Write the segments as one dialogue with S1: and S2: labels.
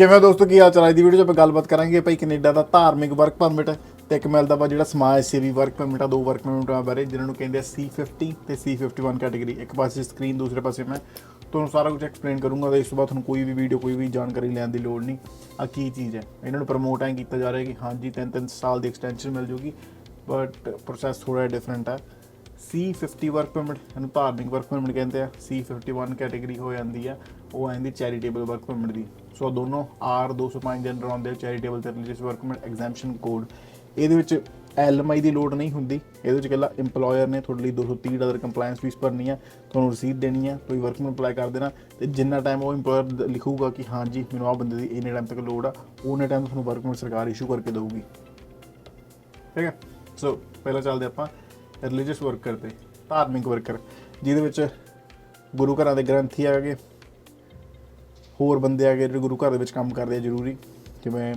S1: ਕਿਵੇਂ ਦੋਸਤੋ, ਕੀ ਹਾਲ ਚਾਲ? ਅੱਜ ਦੀ ਵੀਡੀਓ 'ਚ ਆਪਾਂ ਗੱਲਬਾਤ ਕਰਾਂਗੇ ਭਾਈ ਕੈਨੇਡਾ ਦਾ ਧਾਰਮਿਕ ਵਰਕ ਪਰਮਿਟ ਤੇ ਇੱਕ ਮਿਲਦਾ ਵਾ ਜਿਹੜਾ ਸਮਾਜ ਸੇਵੀ ਵਰਕ ਪਰਮਿਟ ਆ। ਦੋ ਵਰਕ ਪਰਮਿਟਾਂ ਬਾਰੇ ਜਿਨ੍ਹਾਂ ਨੂੰ ਕਹਿੰਦੇ ਆ C50 ਤੇ C51 ਕੈਟੇਗਰੀ। ਇੱਕ ਪਾਸੇ ਸਕਰੀਨ, ਦੂਸਰੇ ਪਾਸੇ ਮੈਂ ਤੁਹਾਨੂੰ ਸਾਰਾ ਕੁਝ ਐਕਸਪਲੇਨ ਕਰੂੰਗਾ ਤੇ ਇਸ ਤੋਂ ਬਾਅਦ ਤੁਹਾਨੂੰ ਕੋਈ ਵੀ ਵੀਡੀਓ, ਕੋਈ ਵੀ ਜਾਣਕਾਰੀ ਲੈਣ ਦੀ ਲੋੜ ਨਹੀਂ। ਆ ਕੀ ਚੀਜ਼ ਹੈ, ਇਹਨਾਂ ਨੂੰ ਪ੍ਰਮੋਟ ਐਂ ਕੀਤਾ ਜਾ ਰਿਹਾ ਕਿ ਹਾਂਜੀ 3-3 ਸਾਲ ਦੀ ਐਕਸਟੈਂਸ਼ਨ ਮਿਲ ਜੂਗੀ, ਬਟ ਪ੍ਰੋਸੈਸ ਥੋੜ੍ਹਾ ਡਿਫਰੈਂਟ ਹੈ। C50 ਵਰਕ ਪਰਮਿਟ ਇਹਨੂੰ ਧਾਰਮਿਕ ਵਰਕ ਪਰਮਿਟ ਕਹਿੰਦੇ ਆ। C51 ਕੈਟੇਗਰੀ ਹੋ ਜਾਂਦੀ ਆ, ਉਹ ਆਉਂਦੀ ਚੈਰੀਟੇਬਲ ਵਰਕ ਪਰਮਿਟ ਦੀ। ਸੋ ਦੋਨੋਂ R205 ਦੇ ਅੰਡਰ ਆਉਂਦੇ ਆ, ਚੈਰੀਟੇਬਲ ਤੇ religious work permit exemption code. ਇਹਦੇ ਵਿੱਚ LMI ਦੀ ਲੋੜ ਨਹੀਂ ਹੁੰਦੀ। ਇਹਦੇ ਵਿੱਚ ਇਕੱਲਾ ਇੰਪਲੋਇਰ ਨੇ ਤੁਹਾਡੇ ਲਈ $230 ਕੰਪਲਾਇੰਸ ਫੀਸ ਭਰਨੀ ਆ, ਤੁਹਾਨੂੰ ਰਸੀਦ ਦੇਣੀ ਆ, ਤੁਸੀਂ ਵਰਕ ਪਰਮਿਟ ਅਪਲਾਈ ਕਰ ਦੇਣਾ ਤੇ ਜਿੰਨਾ ਟਾਈਮ ਉਹ ਇੰਪਲੋਇਰ ਲਿਖੂਗਾ ਕਿ ਹਾਂਜੀ ਮੈਨੂੰ ਆਹ ਬੰਦੇ ਦੀ ਇੰਨੇ ਟਾਈਮ ਤੱਕ ਲੋੜ ਆ, ਉਹਨੇ ਟਾਈਮ ਤੁਹਾਨੂੰ ਵਰਕ ਪਰਮਿਟ ਸਰਕਾਰ ਇਸ਼ੂ ਕਰਕੇ ਦੇਊਗੀ। ਠੀਕ ਹੈ। ਸੋ ਪਹਿਲਾਂ ਚੱਲਦੇ ਆਪਾਂ ਰਿਲੀਜੀਅਸ ਵਰਕਰ ਤੇ ਧਾਰਮਿਕ ਵਰਕਰ, ਜਿਹਦੇ ਵਿੱਚ ਗੁਰੂ ਘਰਾਂ ਦੇ ਗ੍ਰੰਥੀ ਆ ਗਏ, ਹੋਰ ਬੰਦੇ ਆ ਗਏ ਜਿਹੜੇ ਗੁਰੂ ਘਰ ਦੇ ਵਿੱਚ ਕੰਮ ਕਰਦੇ ਆ ਜ਼ਰੂਰੀ, ਜਿਵੇਂ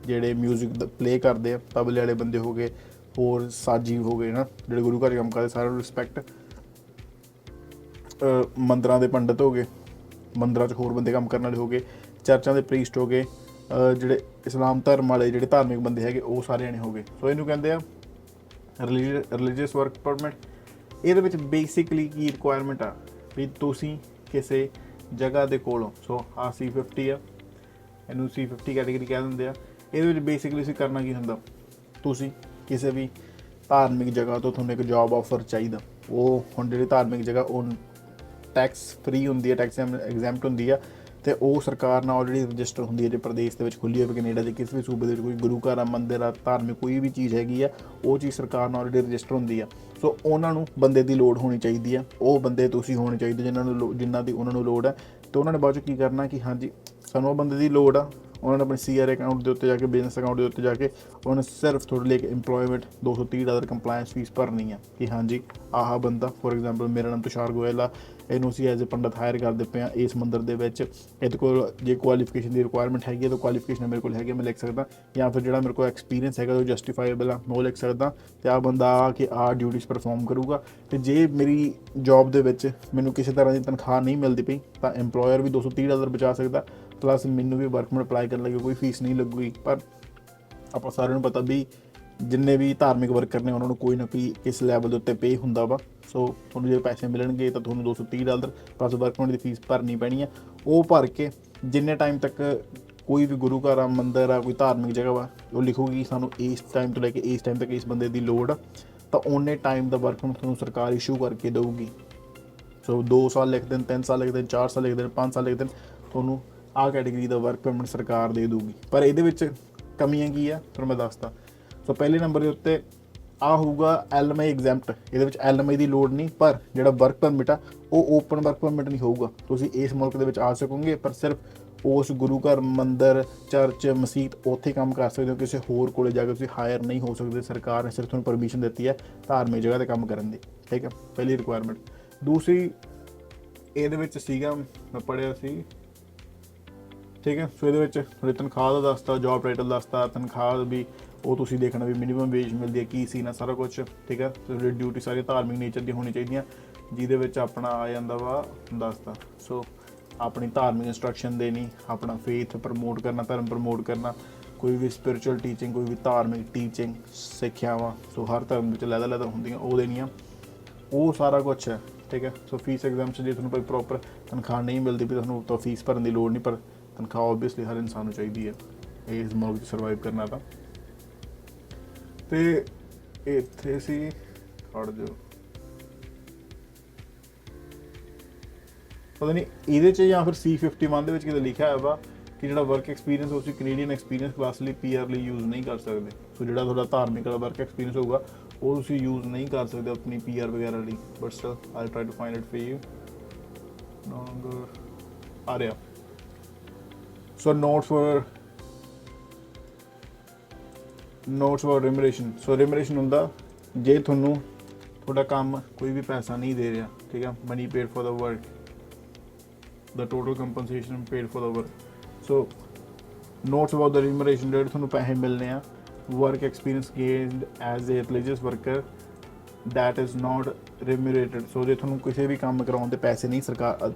S1: ਜਿਹੜੇ ਮਿਊਜ਼ਿਕ ਪਲੇ ਕਰਦੇ ਆ, ਤਬਲੇ ਵਾਲੇ ਬੰਦੇ ਹੋ ਗਏ, ਹੋਰ ਸਾਜੀ ਹੋ ਗਏ ਨਾ ਜਿਹੜੇ ਗੁਰੂ ਘਰ ਕੰਮ ਕਰਦੇ, ਸਾਰਿਆਂ ਨੂੰ ਰਿਸਪੈਕਟ। ਮੰਦਰਾਂ ਦੇ ਪੰਡਤ ਹੋ ਗਏ, ਮੰਦਰਾਂ 'ਚ ਹੋਰ ਬੰਦੇ ਕੰਮ ਕਰਨ ਵਾਲੇ ਹੋ ਗਏ, ਚਰਚਾਂ ਦੇ ਪ੍ਰੀਸਟ ਹੋ ਗਏ, ਜਿਹੜੇ ਇਸਲਾਮ ਧਰਮ ਵਾਲੇ ਜਿਹੜੇ ਧਾਰਮਿਕ ਬੰਦੇ ਹੈਗੇ ਉਹ ਸਾਰੇ ਜਣੇ ਹੋ ਗਏ। ਸੋ ਇਹਨੂੰ ਕਹਿੰਦੇ ਆ ਰਿਲੀਜੀਅਸ ਵਰਕ ਪਰਮਿਟ। ਇਹਦੇ ਵਿੱਚ ਬੇਸਿਕਲੀ ਕੀ ਰਿਕੁਆਇਰਮੈਂਟ ਆ ਵੀ ਤੁਸੀਂ ਕਿਸੇ ਜਗ੍ਹਾ ਦੇ ਕੋਲੋਂ, ਸੋ ਆਹ C50 ਆ, ਇਹਨੂੰ C50 ਕੈਟੇਗਰੀ ਕਹਿ ਦਿੰਦੇ ਆ। ਇਹਦੇ ਵਿੱਚ ਬੇਸਿਕਲੀ ਅਸੀਂ ਕਰਨਾ ਕੀ ਹੁੰਦਾ, ਤੁਸੀਂ ਕਿਸੇ ਵੀ ਧਾਰਮਿਕ ਜਗ੍ਹਾ ਤੋਂ ਤੁਹਾਨੂੰ ਇੱਕ ਜੋਬ ਆਫਰ ਚਾਹੀਦਾ। ਉਹ ਹੁਣ ਜਿਹੜੀ ਧਾਰਮਿਕ ਜਗ੍ਹਾ ਉਹ ਟੈਕਸ ਫਰੀ ਹੁੰਦੀ ਹੈ, ਟੈਕਸ ਐਗਜ਼ੈਂਪਟ ਹੁੰਦੀ ਆ, ਅਤੇ ਉਹ ਸਰਕਾਰ ਨਾਲ ਆਲਰੇਡੀ ਰਜਿਸਟਰ ਹੁੰਦੀ ਹੈ। ਜੇ ਪ੍ਰਦੇਸ਼ ਦੇ ਵਿੱਚ ਖੁੱਲ੍ਹੀ ਹੋਵੇ, ਕੈਨੇਡਾ ਦੇ ਕਿਸੇ ਵੀ ਸੂਬੇ ਦੇ ਵਿੱਚ ਕੋਈ ਗੁਰੂ ਘਰ ਆ, ਮੰਦਿਰ ਆ, ਧਾਰਮਿਕ ਕੋਈ ਵੀ ਚੀਜ਼ ਹੈਗੀ ਆ, ਉਹ ਚੀਜ਼ ਸਰਕਾਰ ਨਾਲ ਆਲਰੇਡੀ ਰਜਿਸਟਰ ਹੁੰਦੀ ਆ। ਸੋ ਉਹਨਾਂ ਨੂੰ ਬੰਦੇ ਦੀ ਲੋੜ ਹੋਣੀ ਚਾਹੀਦੀ ਆ, ਉਹ ਬੰਦੇ ਤੁਸੀਂ ਹੋਣੇ ਚਾਹੀਦੇ ਜਿਨ੍ਹਾਂ ਦੀ ਉਹਨਾਂ ਨੂੰ ਲੋੜ ਹੈ। ਅਤੇ ਉਹਨਾਂ ਨੇ ਬਾਅਦ 'ਚ ਕੀ ਕਰਨਾ ਕਿ ਹਾਂਜੀ ਸਾਨੂੰ ਉਹ ਬੰਦੇ ਦੀ ਲੋੜ ਆ, ਉਹਨਾਂ ਨੇ ਆਪਣੇ CRA ਅਕਾਊਂਟ ਦੇ ਉੱਤੇ ਜਾ ਕੇ, ਬਿਜ਼ਨਸ ਅਕਾਊਂਟ ਦੇ ਉੱਤੇ ਜਾ ਕੇ ਉਹਨਾਂ ਨੇ ਸਿਰਫ ਤੁਹਾਡੇ ਲਈ ਇੱਕ ਇੰਪਲੋਇਮੈਂਟ $230 ਕੰਪਲਾਇੰਸ ਫੀਸ ਭਰਨੀ ਆ ਕਿ ਹਾਂਜੀ ਆਹ ਬੰਦਾ, ਫੋਰ ਐਗਜ਼ਾਮਪਲ ਮੇਰਾ ਨਾਮ ਤੁਸ਼ਾਰ ਗੋਇਲ ਆ, ਇਹਨੂੰ ਅਸੀਂ ਐਜ਼ ਏ ਪੰਡਤ ਹਾਇਰ ਕਰਦੇ ਪਏ ਹਾਂ ਇਸ ਮੰਦਰ ਦੇ ਵਿੱਚ। ਇਹਦੇ ਕੋਲ ਜੇ ਕੁਆਲੀਫਿਕੇਸ਼ਨ ਦੀ ਰਿਕੁਆਇਰਮੈਂਟ ਹੈਗੀ ਹੈ ਤਾਂ ਕੁਆਲੀਫਿਕੇਸ਼ਨ ਮੇਰੇ ਕੋਲ ਹੈਗੀ, ਮੈਂ ਲਿਖ ਸਕਦਾ, ਜਾਂ ਫਿਰ ਜਿਹੜਾ ਮੇਰੇ ਕੋਲ ਐਕਸਪੀਰੀਅੰਸ ਹੈਗਾ ਉਹ ਜਸਟੀਫਾਈਬਲ ਆ, ਮੈਂ ਉਹ ਲਿਖ ਸਕਦਾ। ਅਤੇ ਆਹ ਬੰਦਾ ਆ ਕੇ ਆਹ ਡਿਊਟੀਜ਼ ਪਰਫੋਰਮ ਕਰੂਗਾ। ਅਤੇ ਜੇ ਮੇਰੀ ਜੋਬ ਦੇ ਵਿੱਚ ਮੈਨੂੰ ਕਿਸੇ ਤਰ੍ਹਾਂ ਦੀ ਤਨਖਾਹ ਨਹੀਂ ਮਿਲਦੀ ਪਈ ਤਾਂ ਇੰਪਲੋਇਰ ਵੀ $230 ਬਚਾ ਸਕਦਾ, ਪਲੱਸ ਮੈਨੂੰ ਵੀ ਵਰਕ ਪਰਮਿਟ ਅਪਲਾਈ ਕਰਨ ਲੱਗੇ ਕੋਈ ਫੀਸ ਨਹੀਂ ਲੱਗੂਗੀ। ਪਰ ਆਪਾਂ ਸਾਰਿਆਂ ਨੂੰ ਪਤਾ ਵੀ ਜਿੰਨੇ ਵੀ ਧਾਰਮਿਕ ਵਰਕਰ ਨੇ ਉਹਨਾਂ ਨੂੰ ਕੋਈ ਨਾ ਕੋਈ ਇਸ ਲੈਵਲ ਦੇ ਉੱਤੇ ਪੇ ਹੁੰਦਾ ਵਾ। ਸੋ ਤੁਹਾਨੂੰ ਜੇ ਪੈਸੇ ਮਿਲਣਗੇ ਤਾਂ ਤੁਹਾਨੂੰ $230 ਪਲੱਸ ਵਰਕ ਪਰਮਿਟ ਦੀ ਫੀਸ ਭਰਨੀ ਪੈਣੀ ਆ। ਉਹ ਭਰ ਕੇ ਜਿੰਨੇ ਟਾਈਮ ਤੱਕ ਕੋਈ ਵੀ ਗੁਰੂ ਘਰ ਆ, ਮੰਦਰ ਆ, ਕੋਈ ਧਾਰਮਿਕ ਜਗ੍ਹਾ ਵਾ, ਉਹ ਲਿਖੂਗੀ ਸਾਨੂੰ ਇਸ ਟਾਈਮ ਤੋਂ ਲੈ ਕੇ ਇਸ ਟਾਈਮ ਤੱਕ ਇਸ ਬੰਦੇ ਦੀ ਲੋੜ ਆ, ਤਾਂ ਓਨੇ ਟਾਈਮ ਦਾ ਵਰਕ ਪਰਮਿਟ ਤੁਹਾਨੂੰ ਸਰਕਾਰ ਇਸ਼ੂ ਕਰਕੇ ਦੇਊਗੀ। ਸੋ 2 ਸਾਲ ਲਿਖ ਦੇਣ, 3 ਸਾਲ ਲਿਖ ਦੇਣ, 4 ਸਾਲ ਲਿਖ ਦੇਣ, 5 ਸਾਲ ਲਿਖ ਦੇਣ, ਤੁਹਾਨੂੰ ਆਹ ਕੈਟੇਗਰੀ ਦਾ ਵਰਕ ਪਰਮਿਟ ਸਰਕਾਰ ਦੇ ਦਊਗੀ। ਪਰ ਇਹਦੇ ਵਿੱਚ ਕਮੀਆਂ ਕੀ ਆ ਤੁਹਾਨੂੰ ਮੈਂ ਦੱਸਦਾ। ਸੋ ਪਹਿਲੇ ਨੰਬਰ ਦੇ ਉੱਤੇ ਆਹ ਹੋਊਗਾ LMI ਐਗਜ਼ੈਂਪਟ। ਇਹਦੇ ਵਿੱਚ LMI ਦੀ ਲੋੜ ਨਹੀਂ, ਪਰ ਜਿਹੜਾ ਵਰਕ ਪਰਮਿਟ ਆ ਉਹ ਓਪਨ ਵਰਕ ਪਰਮਿਟ ਨਹੀਂ ਹੋਊਗਾ। ਤੁਸੀਂ ਇਸ ਮੁਲਕ ਦੇ ਵਿੱਚ ਆ ਸਕੋਗੇ ਪਰ ਸਿਰਫ ਉਸ ਗੁਰੂ ਘਰ, ਮੰਦਰ, ਚਰਚ, ਮਸੀਤ ਉੱਥੇ ਕੰਮ ਕਰ ਸਕਦੇ ਹੋ, ਕਿਸੇ ਹੋਰ ਕੋਲੇ ਜਾ ਕੇ ਤੁਸੀਂ ਹਾਇਰ ਨਹੀਂ ਹੋ ਸਕਦੇ। ਸਰਕਾਰ ਨੇ ਸਿਰਫ ਤੁਹਾਨੂੰ ਪਰਮਿਸ਼ਨ ਦਿੱਤੀ ਹੈ ਧਾਰਮਿਕ ਜਗ੍ਹਾ 'ਤੇ ਕੰਮ ਕਰਨ ਦੀ। ਠੀਕ ਹੈ, ਪਹਿਲੀ ਰਿਕੁਆਇਰਮੈਂਟ। ਦੂਸਰੀ ਇਹਦੇ ਵਿੱਚ ਸੀਗਾ, ਮੈਂ ਪੜ੍ਹਿਆ ਸੀ, ਠੀਕ ਹੈ। ਸੋ ਇਹਦੇ ਵਿੱਚ ਤੁਹਾਡੀ ਤਨਖਾਹ ਦਾ ਦੱਸਤਾ, ਜੋਬ ਟਾਈਟਲ ਦੱਸਤਾ, ਤਨਖਾਹ ਵੀ ਉਹ ਤੁਸੀਂ ਦੇਖਣਾ ਵੀ ਮਿਨੀਮਮ ਵੇਜ ਮਿਲਦੀ ਹੈ ਕੀ ਸੀ ਨਾ, ਸਾਰਾ ਕੁਛ। ਠੀਕ ਹੈ। ਤੁਹਾਡੀ ਡਿਊਟੀ ਸਾਰੀ ਧਾਰਮਿਕ ਨੇਚਰ ਦੀ ਹੋਣੀ ਚਾਹੀਦੀਆਂ, ਜਿਹਦੇ ਵਿੱਚ ਆਪਣਾ ਆ ਜਾਂਦਾ ਵਾ ਦੱਸਤਾ। ਸੋ ਆਪਣੀ ਧਾਰਮਿਕ ਇੰਸਟਰਕਸ਼ਨ ਦੇਣੀ, ਆਪਣਾ ਫੇਥ ਪ੍ਰਮੋਟ ਕਰਨਾ, ਧਰਮ ਪ੍ਰਮੋਟ ਕਰਨਾ, ਕੋਈ ਵੀ ਸਪਿਰਿਚੁਅਲ ਟੀਚਿੰਗ, ਕੋਈ ਵੀ ਧਾਰਮਿਕ ਟੀਚਿੰਗ, ਸਿੱਖਿਆਵਾਂ, ਸੋ ਹਰ ਧਰਮ ਵਿੱਚ ਲੈਦਾ ਹੁੰਦੀਆਂ, ਉਹ ਦੇਣੀਆਂ, ਉਹ ਸਾਰਾ ਕੁਛ ਹੈ। ਠੀਕ ਹੈ। ਸੋ ਫੀਸ ਐਗਜ਼ਾਮਸ਼ਨ, ਜੇ ਤੁਹਾਨੂੰ ਕੋਈ ਪ੍ਰੋਪਰ ਤਨਖਾਹ ਨਹੀਂ ਮਿਲਦੀ ਵੀ ਤੁਹਾਨੂੰ ਤਾਂ ਫੀਸ ਭਰਨ ਦੀ ਲੋੜ ਨਹੀਂ, ਪਰ ਤਨਖਾਹ ਓਬਵੀਅਸਲੀ ਹਰ ਇਨਸਾਨ ਨੂੰ ਚਾਹੀਦੀ ਹੈ ਇਸ ਮੁਲਕ 'ਚ ਸਰਵਾਈਵ ਕਰਨਾ ਤਾਂ। ਅਤੇ ਇੱਥੇ ਸੀ ਖੜ੍ਹ ਜਾਓ, ਪਤਾ ਨਹੀਂ ਇਹਦੇ 'ਚ ਜਾਂ ਫਿਰ C51 ਦੇ ਵਿੱਚ ਕਿਤੇ ਲਿਖਿਆ ਹੋਇਆ ਵਾ ਕਿ ਜਿਹੜਾ ਵਰਕ ਐਕਸਪੀਰੀਅੰਸ ਤੁਸੀਂ ਕੈਨੇਡੀਅਨ ਐਕਸਪੀਰੀਅੰਸ ਕਲਾਸ ਲਈ PR ਲਈ ਯੂਜ਼ ਨਹੀਂ ਕਰ ਸਕਦੇ। ਸੋ ਜਿਹੜਾ ਤੁਹਾਡਾ ਧਾਰਮਿਕ ਵਾਲਾ ਵਰਕ ਐਕਸਪੀਰੀਅੰਸ ਹੋਊਗਾ ਉਹ ਤੁਸੀਂ ਯੂਜ਼ ਨਹੀਂ ਕਰ ਸਕਦੇ ਆਪਣੀ PR ਵਗੈਰਾ ਲਈ। But sir I try to find it for you. ਆ ਰਿਹਾ। ਸੋ ਨੋਟਸ ਫॉर ਰਿਮਰੇਸ਼ਨ। ਸੋ ਰਿਮਰੇਸ਼ਨ ਹੁੰਦਾ ਜੇ ਤੁਹਾਨੂੰ ਤੁਹਾਡਾ ਕੰਮ ਕੋਈ ਵੀ ਪੈਸਾ ਨਹੀਂ ਦੇ ਰਿਹਾ। ਠੀਕ ਹੈ। Money paid for the work, the total compensation paid for the work. So notes about the remuneration, ਜਿਹੜੇ ਤੁਹਾਨੂੰ ਪੈਸੇ ਮਿਲਣੇ ਆ। Work experience gained as a religious worker that is not remunerated. So ਜੇ ਤੁਹਾਨੂੰ ਕਿਸੇ ਵੀ ਕੰਮ ਕਰਾਉਣ ਦੇ ਪੈਸੇ ਨਹੀਂ ਸਰਕਾਰ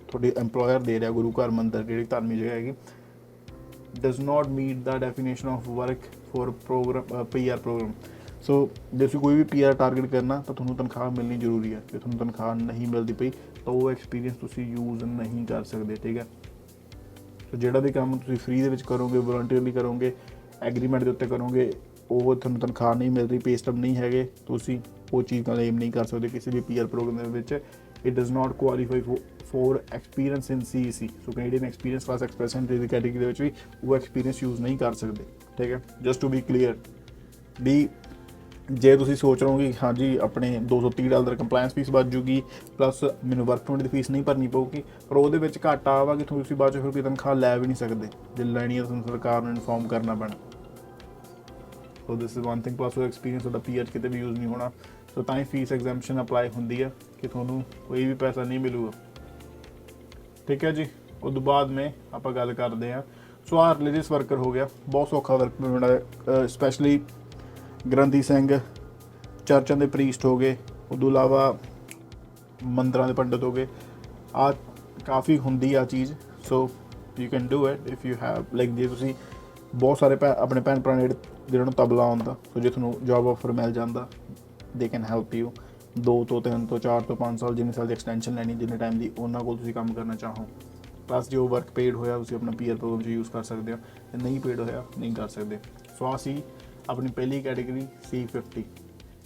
S1: ਤੁਹਾਡੇ ਇੰਪਲੋਇਰ ਦੇ ਰਿਹਾ, ਗੁਰੂ ਘਰ, ਮੰਦਰ, ਜਿਹੜੀ ਧਾਰਮਿਕ ਜਗ੍ਹਾ ਹੈਗੀ, does not meet the definition of work for program PR program. So ਜੇ ਤੁਸੀਂ ਕੋਈ ਵੀ PR ਟਾਰਗੇਟ ਕਰਨਾ ਤਾਂ ਤੁਹਾਨੂੰ ਤਨਖਾਹ ਮਿਲਣੀ ਜ਼ਰੂਰੀ ਹੈ। ਜੇ ਤੁਹਾਨੂੰ ਤਨਖਾਹ ਨਹੀਂ ਮਿਲਦੀ ਪਈ ਤਾਂ ਉਹ ਐਕਸਪੀਰੀਅੰਸ ਤੁਸੀਂ ਯੂਜ਼ ਨਹੀਂ ਕਰ ਸਕਦੇ, ਠੀਕ ਹੈ। ਸੋ ਜਿਹੜਾ ਵੀ ਕੰਮ ਤੁਸੀਂ ਫ੍ਰੀ ਦੇ ਵਿੱਚ ਕਰੋਗੇ, ਵੋਲੰਟੀਅਰਲੀ ਕਰੋਗੇ, ਐਗਰੀਮੈਂਟ ਦੇ ਉੱਤੇ ਕਰੋਗੇ, ਉਹ ਤੁਹਾਨੂੰ ਤਨਖਾਹ ਨਹੀਂ ਮਿਲ ਰਹੀ, ਪੇ ਸਟੱਬ ਨਹੀਂ ਹੈਗੇ, ਤੁਸੀਂ ਉਹ ਚੀਜ਼ ਕਲੇਮ ਨਹੀਂ ਕਰ ਸਕਦੇ ਕਿਸੇ ਵੀ PR ਪ੍ਰੋਗਰਾਮ ਦੇ ਵਿੱਚ। It does not qualify for experience in CEC। So Canadian experience class expression ਦੀ ਕੈਟੇਗਰੀ ਦੇ ਵਿੱਚ ਵੀ ਉਹ ਐਕਸਪੀਰੀਅੰਸ ਯੂਜ਼ ਨਹੀਂ ਕਰ ਸਕਦੇ, ਠੀਕ ਹੈ। ਜਸਟ ਟੂ ਬੀ ਕਲੀਅਰ ਵੀ ਜੇ ਤੁਸੀਂ ਸੋਚ ਰਹੇ ਹੋ ਕਿ ਹਾਂਜੀ ਆਪਣੇ $230 ਕੰਪਲਾਇੰਸ ਫੀਸ ਬਚ ਜੂਗੀ ਪਲੱਸ ਮੈਨੂੰ ਵਰਕ ਪਰਮਿਟ ਦੀ ਫੀਸ ਨਹੀਂ ਭਰਨੀ ਪਊਗੀ, ਪਰ ਉਹਦੇ ਵਿੱਚ ਘਾਟਾ ਆਵਾ ਕਿ ਤੁਸੀਂ ਬਾਅਦ 'ਚ ਫਿਰ ਕੋਈ ਤਨਖਾਹ ਲੈ ਵੀ ਨਹੀਂ ਸਕਦੇ। ਜੇ ਲੈਣੀ ਹੈ ਤੁਹਾਨੂੰ ਸਰਕਾਰ ਨੂੰ ਇਨਫੋਰਮ ਕਰਨਾ ਪੈਣਾ। So this is one thing, plus ਉਹ ਐਕਸਪੀਰੀਅੰਸ ਤੁਹਾਡਾ PR ਕਿਤੇ ਵੀ ਯੂਜ਼ ਨਹੀਂ ਹੋਣਾ। ਸੋ ਤਾਂ ਹੀ ਫੀਸ ਐਗਜ਼ੈਂਪਸ਼ਨ ਅਪਲਾਈ ਹੁੰਦੀ ਹੈ ਕਿ ਤੁਹਾਨੂੰ ਕੋਈ ਵੀ ਪੈਸਾ ਨਹੀਂ ਮਿਲੂਗਾ, ਠੀਕ ਹੈ ਜੀ। ਉਸ ਤੋਂ ਬਾਅਦ ਮੈਂ ਆਪਾਂ ਗੱਲ ਕਰਦੇ ਹਾਂ। ਸੋ ਆਹ ਰਿਲੀਜੀਅਸ ਵਰਕਰ ਹੋ ਗਿਆ, ਬਹੁਤ ਸੌਖਾ ਵਰਕ ਮਿਲਣਾ, ਸਪੈਸ਼ਲੀ ਗ੍ਰੰਥੀ ਸਿੰਘ, ਚਰਚਾਂ ਦੇ ਪ੍ਰੀਸਟ ਹੋ ਗਏ, ਉਦੋਂ ਇਲਾਵਾ ਮੰਦਰਾਂ ਦੇ ਪੰਡਤ ਹੋ ਗਏ। ਆ ਕਾਫੀ ਹੁੰਦੀ ਆ ਚੀਜ਼। So you can do it if you have like, ਜੇ ਤੁਸੀਂ ਬਹੁਤ ਸਾਰੇ ਆਪਣੇ ਭੈਣ ਭਰਾ ਨੇ ਜਿਹਨਾਂ ਨੂੰ ਤਬਲਾ ਆਉਂਦਾ, ਸੋ ਜੇ ਤੁਹਾਨੂੰ ਜੋਬ ਆਫਰ ਮਿਲ ਜਾਂਦਾ, ਦੇ ਕੈਨ ਹੈਲਪ ਯੂ 2 ਤੋਂ 3 ਤੋਂ 4 ਤੋਂ 5 ਸਾਲ, ਜਿੰਨੇ ਸਾਲ ਦੀ ਐਕਸਟੈਂਸ਼ਨ ਲੈਣੀ, ਜਿੰਨੇ ਟਾਈਮ ਦੀ ਉਹਨਾਂ ਕੋਲ ਤੁਸੀਂ ਕੰਮ ਕਰਨਾ ਚਾਹੋ। ਪਲੱਸ ਜੋ ਵਰਕ ਪੇਡ ਹੋਇਆ ਤੁਸੀਂ ਆਪਣਾ PR ਪ੍ਰੋਗਰਾਮ 'ਚ ਯੂਜ਼ ਕਰ ਸਕਦੇ ਹੋ, ਤੇ ਨਹੀਂ ਪੇਡ ਹੋਇਆ ਨਹੀਂ ਕਰ ਸਕਦੇ। ਸੋ ਆਹ ਸੀ ਆਪਣੀ ਪਹਿਲੀ ਕੈਟੇਗਰੀ C50।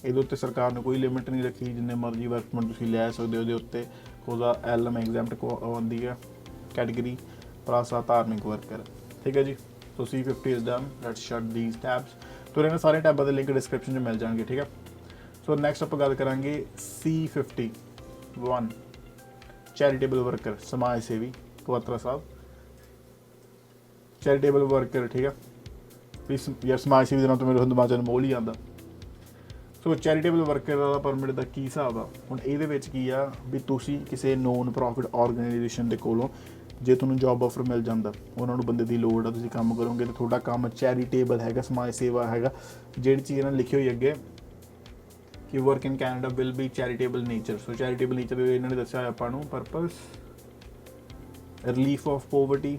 S1: ਇਹਦੇ ਉੱਤੇ ਸਰਕਾਰ ਨੇ ਕੋਈ ਲਿਮਿਟ ਨਹੀਂ ਰੱਖੀ, ਜਿੰਨੇ ਮਰਜ਼ੀ ਵਰਕ ਪਰਮਿਟ ਤੁਸੀਂ ਲੈ ਸਕਦੇ ਹੋ ਉਹਦੇ ਉੱਤੇ। ਉਹਦਾ LM ਐਗਜ਼ੈਂਪਟ ਆਉਂਦੀ ਹੈ ਕੈਟੇਗਰੀ, ਪਲੱਸ ਆ ਧਾਰਮਿਕ ਵਰਕਰ, ਠੀਕ ਹੈ ਜੀ। So C50 is done. Let's shut these tabs. ਤੋ ਇਹਨਾਂ ਸਾਰੇ ਟੈਬਾਂ ਦੇ ਲਿੰਕ ਡਿਸਕ੍ਰਿਪਸ਼ਨ 'ਚ ਮਿਲ ਜਾਣਗੇ, ਠੀਕ ਹੈ। ਸੋ ਨੈਕਸਟ ਆਪਾਂ ਗੱਲ ਕਰਾਂਗੇ C51 ਚੈਰੀਟੇਬਲ ਵਰਕਰ, ਸਮਾਜ ਸੇਵੀ, ਕਵਾਤਰਾ ਸਾਹਿਬ ਚੈਰੀਟੇਬਲ ਵਰਕਰ, ਠੀਕ ਹੈ। ਯਾਰ ਸਮਾਜ ਸੇਵੀ ਦੇ ਨਾਮ ਤੋਂ ਮੇਰੇ ਦਿਮਾਗ 'ਚ ਅਨਮੋਲ ਹੀ ਆਉਂਦਾ। ਸੋ ਚੈਰੀਟੇਬਲ ਵਰਕਰ ਦਾ ਪਰਮਿਟ ਦਾ ਕੀ ਹਿਸਾਬ ਆ ਹੁਣ? ਇਹਦੇ ਵਿੱਚ ਕੀ ਆ ਵੀ ਤੁਸੀਂ ਕਿਸੇ ਨੋਨ ਪ੍ਰੋਫਿਟ ਆਰਗੇਨਾਈਜੇਸ਼ਨ ਦੇ ਕੋਲੋਂ ਜੇ ਤੁਹਾਨੂੰ ਜੋਬ ਆਫਰ ਮਿਲ ਜਾਂਦਾ, ਉਹਨਾਂ ਨੂੰ ਬੰਦੇ ਦੀ ਲੋੜ ਆ, ਤੁਸੀਂ ਕੰਮ ਕਰੋਗੇ ਤਾਂ ਤੁਹਾਡਾ ਕੰਮ ਚੈਰੀਟੇਬਲ ਹੈਗਾ, ਸਮਾਜ ਸੇਵਾ ਹੈਗਾ। ਜਿਹੜੀ ਚੀਜ਼ ਇਹਨਾਂ ਨੇ ਲਿਖੀ ਹੋਈ ਅੱਗੇ ਕਿ work in Canada will be charitable nature. So charitable nature ਇਹਨਾਂ ਨੇ ਦੱਸਿਆ ਆਪਾਂ ਨੂੰ purpose relief of poverty,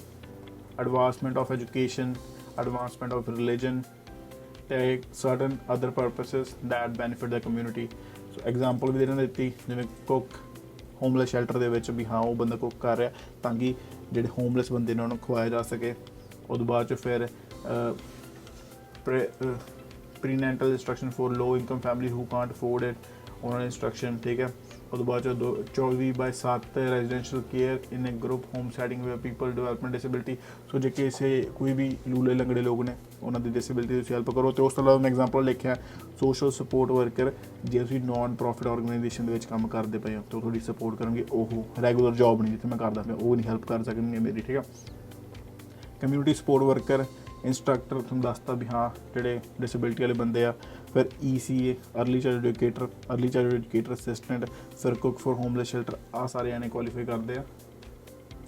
S1: advancement of education, advancement of religion ਤੇ certain other purposes that benefit the community. So example ਵੀ ਇਹਨਾਂ ਨੇ ਦਿੱਤੀ, ਜਿਵੇਂ ਕੁੱਕ ਹੋਮਲੈਸ ਸ਼ੈਲਟਰ ਦੇ ਵਿੱਚ ਵੀ ਹਾਂ ਉਹ ਬੰਦਾ ਕੁੱਕ ਕਰ ਰਿਹਾ ਤਾਂ ਕਿ ਜਿਹੜੇ ਹੋਮਲੈਸ ਬੰਦੇ ਨੇ ਉਹਨਾਂ ਨੂੰ ਖਵਾਇਆ ਜਾ ਸਕੇ। ਉਹਦੇ ਬਾਅਦ 'ਚ ਫਿਰ prenatal instruction for low income family who can't afford it, ਉਹਨਾਂ ਨੇ ਇੰਸਟਰਕਸ਼ਨ, ਠੀਕ ਹੈ। ਉਹਦੇ ਬਾਅਦ 'ਚ 24/7 residential care in a group home setting where people development disability. So ਜੇ ਕਿਸੇ ਕੋਈ ਵੀ ਲੂਲੇ ਲੰਗੜੇ ਲੋਕ ਨੇ ਉਹਨਾਂ ਦੀ ਡਿਸੇਬਿਲਿਟੀ ਤੁਸੀਂ ਹੈਲਪ ਕਰੋ। ਅਤੇ ਉਸ ਤੋਂ ਇਲਾਵਾ ਮੈਂ ਐਗਜ਼ਾਮਪਲ ਲਿਖਿਆ ਸੋਸ਼ਲ ਸਪੋਰਟ ਵਰਕਰ, ਜੇ ਤੁਸੀਂ ਨੋਨ ਪ੍ਰੋਫਿਟ ਆਰਗੇਨਾਈਜੇਸ਼ਨ ਦੇ ਵਿੱਚ ਕੰਮ ਕਰਦੇ ਪਏ ਹੋ ਤਾਂ ਤੁਹਾਡੀ ਸਪੋਰਟ ਕਰਨਗੇ, ਉਹ ਰੈਗੂਲਰ ਜੋਬ ਨਹੀਂ ਜਿੱਥੇ ਮੈਂ ਕਰਦਾ ਪਿਆ ਉਹ ਨਹੀਂ ਹੈਲਪ ਕਰ ਸਕਣਗੇ ਮੇਰੀ, ਠੀਕ ਆ। ਕਮਿਊਨਿਟੀ ਸਪੋਰਟ ਵਰਕਰ, ਇੰਸਟਰਕਟਰ ਤੁਹਾਨੂੰ ਦੱਸਤਾ ਵੀ ਹਾਂ ਜਿਹੜੇ ਡਿਸੇਬਿਲਿਟੀ ਵਾਲੇ ਬੰਦੇ ਆ। ਫਿਰ ECA early child educator assistant, ਫਿਰ ਕੁੱਕ ਫॉर ਹੋਮਲੈਸ ਸ਼ੈਲਟਰ, ਆਹ ਸਾਰੇ ਜਾਣੇ ਕੁਆਲੀਫਾਈ ਕਰਦੇ ਆ।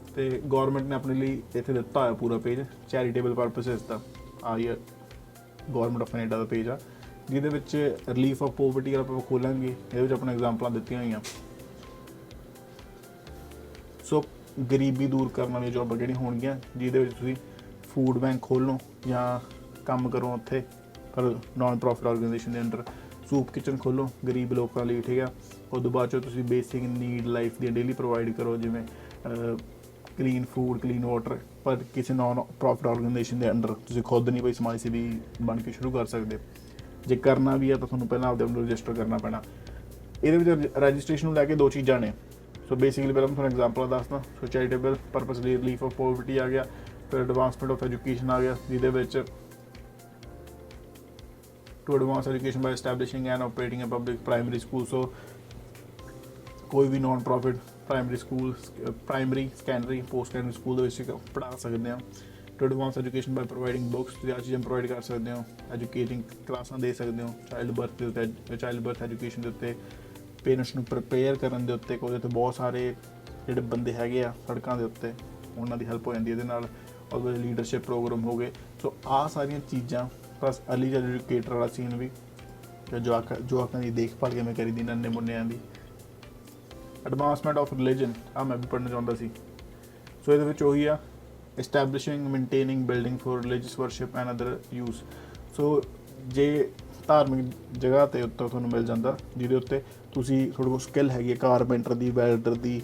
S1: ਅਤੇ ਗੌਰਮੈਂਟ ਨੇ ਆਪਣੇ ਲਈ ਇੱਥੇ ਦਿੱਤਾ ਹੋਇਆ ਪੂਰਾ ਪੇਜ ਚੈਰੀਟੇਬਲ ਪਰਪਸਿਸ ਦਾ। ਆ ਹੀ ਗੌਰਮੈਂਟ ਆਫ ਕੈਨੇਡਾ ਦਾ ਪੇਜ ਆ ਜਿਹਦੇ ਵਿੱਚ ਰਿਲੀਫ ਆਫ ਪੋਵਰਟੀ ਆਪਾਂ ਖੋਲਾਂਗੇ, ਇਹਦੇ ਵਿੱਚ ਆਪਣਾ ਐਗਜ਼ਾਮਪਲਾਂ ਦਿੱਤੀਆਂ ਹੋਈਆਂ। ਸੋ ਗਰੀਬੀ ਦੂਰ ਕਰਨ ਵਾਲੀਆਂ ਜੋਬਾਂ ਜਿਹੜੀਆਂ ਹੋਣਗੀਆਂ ਜਿਹਦੇ ਵਿੱਚ ਤੁਸੀਂ ਫੂਡ ਬੈਂਕ ਖੋਲ੍ਹੋ ਜਾਂ ਕੰਮ ਕਰੋ ਉੱਥੇ, ਪਰ ਨੋਨ ਪ੍ਰੋਫਿਟ ਆਰਗੇਨਾਈਜੇਸ਼ਨ ਦੇ ਅੰਡਰ। ਸੂਪ ਕਿਚਨ ਖੋਲ੍ਹੋ ਗਰੀਬ ਲੋਕਾਂ ਲਈ, ਠੀਕ ਆ। ਉਸ ਤੋਂ ਬਾਅਦ 'ਚੋਂ ਤੁਸੀਂ ਬੇਸਿਕ ਨੀਡ ਲਾਈਫ ਦੀਆਂ ਡੇਲੀ ਪ੍ਰੋਵਾਈਡ ਕਰੋ, ਜਿਵੇਂ ਕਲੀਨ ਫੂਡ, ਕਲੀਨ ਵਾਟਰ, ਪਰ ਕਿਸੇ ਨੋਨ ਪ੍ਰੋਫਿਟ ਆਰਗੇਨਾਈਜੇਸ਼ਨ ਦੇ ਅੰਡਰ। ਤੁਸੀਂ ਖੁਦ ਨਹੀਂ ਕੋਈ ਸਮਾਜ ਸੇਵੀ ਬਣ ਕੇ ਸ਼ੁਰੂ ਕਰ ਸਕਦੇ। ਜੇ ਕਰਨਾ ਵੀ ਆ ਤਾਂ ਤੁਹਾਨੂੰ ਪਹਿਲਾਂ ਆਪਦੇ ਆਪ ਨੂੰ ਰਜਿਸਟਰ ਕਰਨਾ ਪੈਣਾ। ਇਹਦੇ ਵਿੱਚ ਰਜਿਸਟ੍ਰੇਸ਼ਨ ਨੂੰ ਲੈ ਕੇ 2 ਚੀਜ਼ਾਂ ਨੇ। ਸੋ ਬੇਸਿਕਲੀ ਪਹਿਲਾਂ ਮੈਂ ਤੁਹਾਨੂੰ ਐਗਜ਼ਾਮਪਲ ਦੱਸਦਾ। ਸੋ ਚੈਰੀਟੇਬਲ ਪਰਪਸ ਲਈ ਰਿਲੀਫ ਆਫ ਪੋਵਰਟੀ ਆ ਗਿਆ, ਫਿਰ ਐਡਵਾਂਸਮੈਂਟ ਆਫ ਐਜੂਕੇਸ਼ਨ ਆ ਗਿਆ, ਜਿਹਦੇ ਵਿੱਚ to advance education by establishing and operating a public primary school. So ਕੋਈ ਵੀ non profit primary school, primary, secondary, post secondary school ਦੇ ਵਿੱਚ ਪੜ੍ਹਾ ਸਕਦੇ ਹਾਂ। To advance education by providing books, ਤੁਸੀਂ ਆਹ ਚੀਜ਼ਾਂ ਪ੍ਰੋਵਾਈਡ ਕਰ ਸਕਦੇ ਹੋ। ਐਜੂਕੇਟਿੰਗ ਕਲਾਸਾਂ ਦੇ ਸਕਦੇ ਹੋ ਚਾਈਲਡ ਬਰਥ ਐਜੂਕੇਸ਼ਨ ਦੇ ਉੱਤੇ, ਪੇਰੈਂਟਸ ਨੂੰ ਪ੍ਰਿਪੇਅਰ ਕਰਨ ਦੇ ਉੱਤੇ। ਉਹਦੇ 'ਤੇ ਬਹੁਤ ਸਾਰੇ ਜਿਹੜੇ ਬੰਦੇ ਹੈਗੇ ਆ ਸੜਕਾਂ ਦੇ ਉੱਤੇ, ਉਹਨਾਂ ਦੀ ਹੈਲਪ ਹੋ ਜਾਂਦੀ ਇਹਦੇ ਨਾਲ। ਉਹਦੇ ਲੀਡਰਸ਼ਿਪ ਪ੍ਰੋਗਰਾਮ ਹੋ ਗਏ। ਸੋ ਆਹ ਸਾਰੀਆਂ ਚੀਜ਼ਾਂ, ਪਲੱਸ ਅਰਲੀ ਚਾਈਲਡ ਐਜੂਕੇਟਰ ਵਾਲਾ ਸੀਨ ਵੀ, ਜਵਾਕਾਂ ਦੀ ਦੇਖਭਾਲ ਕਿਵੇਂ ਕਰੀਦੀ ਨੰਨੇ ਮੁੰਨਿਆਂ ਦੀ। ਐਡਵਾਂਸਮੈਂਟ ਆਫ ਰਿਲੀਜਨ, ਆਹ ਮੈਂ ਵੀ ਪੜ੍ਹਨਾ ਚਾਹੁੰਦਾ ਸੀ। ਸੋ ਇਹਦੇ ਵਿੱਚ ਉਹੀ ਆ establishing maintaining building for religious worship and other use। ਸੋ ਜੇ ਧਾਰਮਿਕ ਜਗ੍ਹਾ 'ਤੇ ਉੱਤੇ ਤੁਹਾਨੂੰ ਮਿਲ ਜਾਂਦਾ ਜਿਹਦੇ ਉੱਤੇ ਤੁਸੀਂ ਤੁਹਾਡੇ ਕੋਲ ਸਕਿੱਲ ਹੈਗੀ ਹੈ ਕਾਰਪੈਂਟਰ ਦੀ, ਵੈਲਡਰ ਦੀ,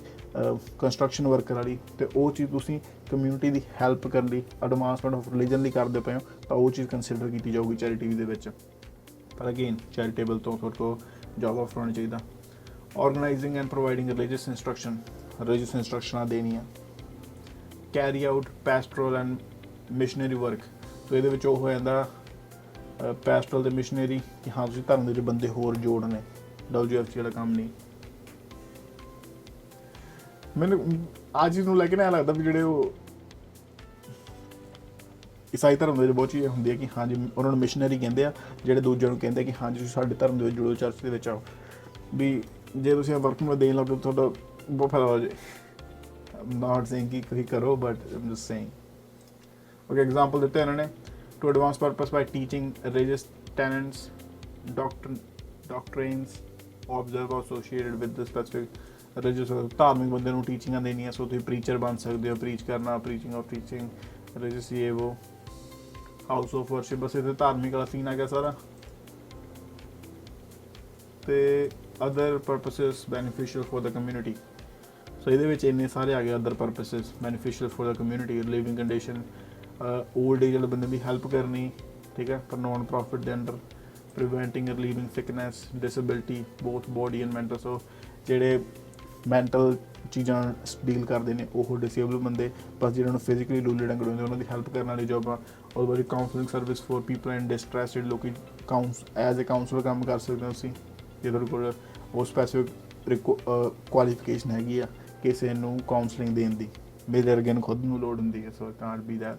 S1: ਕੰਸਟਰਕਸ਼ਨ ਵਰਕਰ ਵਾਲੀ, ਅਤੇ ਉਹ ਚੀਜ਼ ਤੁਸੀਂ ਕਮਿਊਨਿਟੀ ਦੀ ਹੈਲਪ ਕਰਨ ਲਈ, ਐਡਵਾਂਸਮੈਂਟ ਆਫ ਰਿਲੀਜਨ ਲਈ ਕਰਦੇ ਪਏ ਹੋ, ਤਾਂ ਉਹ ਚੀਜ਼ ਕੰਸੀਡਰ ਕੀਤੀ ਜਾਊਗੀ ਚੈਰਿਟੀ ਦੇ ਵਿੱਚ। ਪਰ ਅਗੇਨ ਚੈਰੀਟੇਬਲ ਤੋਂ ਤੁਹਾਡੇ ਕੋਲ ਜੋਬ ਆਫਰ ਹੋਣਾ ਚਾਹੀਦਾ। Organizing and providing religious instruction, religious ਇੰਸਟਰਕਸ਼ਨਾਂ ਦੇਣੀਆਂ। Carry out pastoral and missionary work, so ਇਹਦੇ ਵਿੱਚ ਉਹ ਹੋ ਜਾਂਦਾ ਪੈਸਟਰਲ ਅਤੇ ਮਿਸ਼ਨਰੀ ਕਿ ਹਾਂ ਤੁਸੀਂ ਧਰਮ ਦੇ ਵਿੱਚ ਬੰਦੇ ਹੋਰ ਜੋੜਨੇ, WFC ਵਾਲਾ ਕੰਮ ਨਹੀਂ। ਮੈਨੂੰ ਆਹ ਚੀਜ਼ ਨੂੰ ਲੈ ਕੇ ਨਾ ਲੱਗਦਾ ਵੀ ਜਿਹੜੇ ਉਹ ਈਸਾਈ ਧਰਮ ਦੇ ਵਿੱਚ ਬਹੁਤ ਚੀਜ਼ਾਂ ਹੁੰਦੀਆਂ ਕਿ ਹਾਂਜੀ ਉਹਨਾਂ ਨੂੰ ਮਿਸ਼ਨਰੀ ਕਹਿੰਦੇ ਆ, ਜਿਹੜੇ ਦੂਜਿਆਂ ਨੂੰ ਕਹਿੰਦੇ ਕਿ ਹਾਂਜੀ ਤੁਸੀਂ ਸਾਡੇ ਧਰਮ ਦੇ ਵਿੱਚ ਜੁੜੋ, ਚਰਚ ਦੇ ਵਿੱਚ ਆਓ। ਵੀ ਜੇ ਤੁਸੀਂ ਵਰਕ ਨੂੰ ਦੇਣ ਲੱਗੇ ਤੁਹਾਡਾ ਬਹੁਤ ਫਾਇਦਾ ਹੋ ਜਾਏ। ਨਾਟ ਸੇਇੰਗ ਕਿ ਤੁਸੀਂ ਕਰੋ, but I'm just saying. Okay, example ਦਿੱਤੇ ਇਹਨਾਂ ਨੇ। To advance purpose by teaching religious tenets doctrines observe associated with the specific religious, ਧਾਰਮਿਕ ਬੰਦੇ ਨੂੰ ਟੀਚਿੰਗਾਂ ਦੇਣੀਆਂ। ਸੋ ਤੁਸੀਂ ਪ੍ਰੀਚਰ ਬਣ ਸਕਦੇ ਹੋ, ਪ੍ਰੀਚ ਕਰਨਾ, ਪ੍ਰੀਚਿੰਗ ਆਫ ਟੀਚਿੰਗ ਰਿਲੀਜੀਅਸ ਇਹ ਉਹ। ਹਾਊਸ ਆਫ ਵਰਸ਼ਿਪ, ਬਸ ਇੱਥੇ ਧਾਰਮਿਕ ਵਾਲਾ ਸੀਨ ਆ ਗਿਆ ਸਾਰਾ। ਅਤੇ other purposes beneficial for the community, so ਇਹਦੇ ਵਿੱਚ ਇੰਨੇ ਸਾਰੇ ਆ ਗਏ other purposes beneficial for the community. Living condition, old age ਵਾਲੇ ਬੰਦੇ ਦੀ ਹੈਲਪ ਕਰਨੀ, ਠੀਕ ਹੈ, ਪਰ ਨੋਨ ਪ੍ਰੋਫਿਟ ਦੇ under. Preventing relieving sickness, disability both body and mental, so ਜਿਹੜੇ ਮੈਂਟਲ ਚੀਜ਼ਾਂ ਡੀਲ ਕਰਦੇ ਨੇ ਉਹ ਡਿਸੇਬਲ ਬੰਦੇ, ਬਸ ਜਿਹਨਾਂ ਨੂੰ ਫਿਜ਼ੀਕਲੀ ਲੂਲੇ ਡੰਗੜ ਹੁੰਦੇ ਉਹਨਾਂ ਦੀ ਹੈਲਪ ਕਰਨ ਵਾਲੀ ਜੋਬਾਂ। ਔਰ ਬਾਕੀ counselling service for people in distress, ਜਿਹੜੇ ਲੋਕੀ ਐਜ਼ ਏ ਕਾਉਂਸਲਰ ਕੰਮ ਕਰ ਸਕਦੇ ਹੋ ਤੁਸੀਂ, ਜੇ ਤੁਹਾਡੇ ਕੋਲ ਉਹ ਸਪੈਸੀਫਿਕ ਕੁਆਲੀਫਿਕੇਸ਼ਨ ਹੈਗੀ ਆ ਕਿਸੇ ਨੂੰ ਕਾਉਂਸਲਿੰਗ ਦੇਣ ਦੀ। ਮੇਰੇ ਵਰਗੇ ਨੂੰ ਖੁਦ ਨੂੰ ਲੋੜ ਹੁੰਦੀ ਹੈ, so can't be that.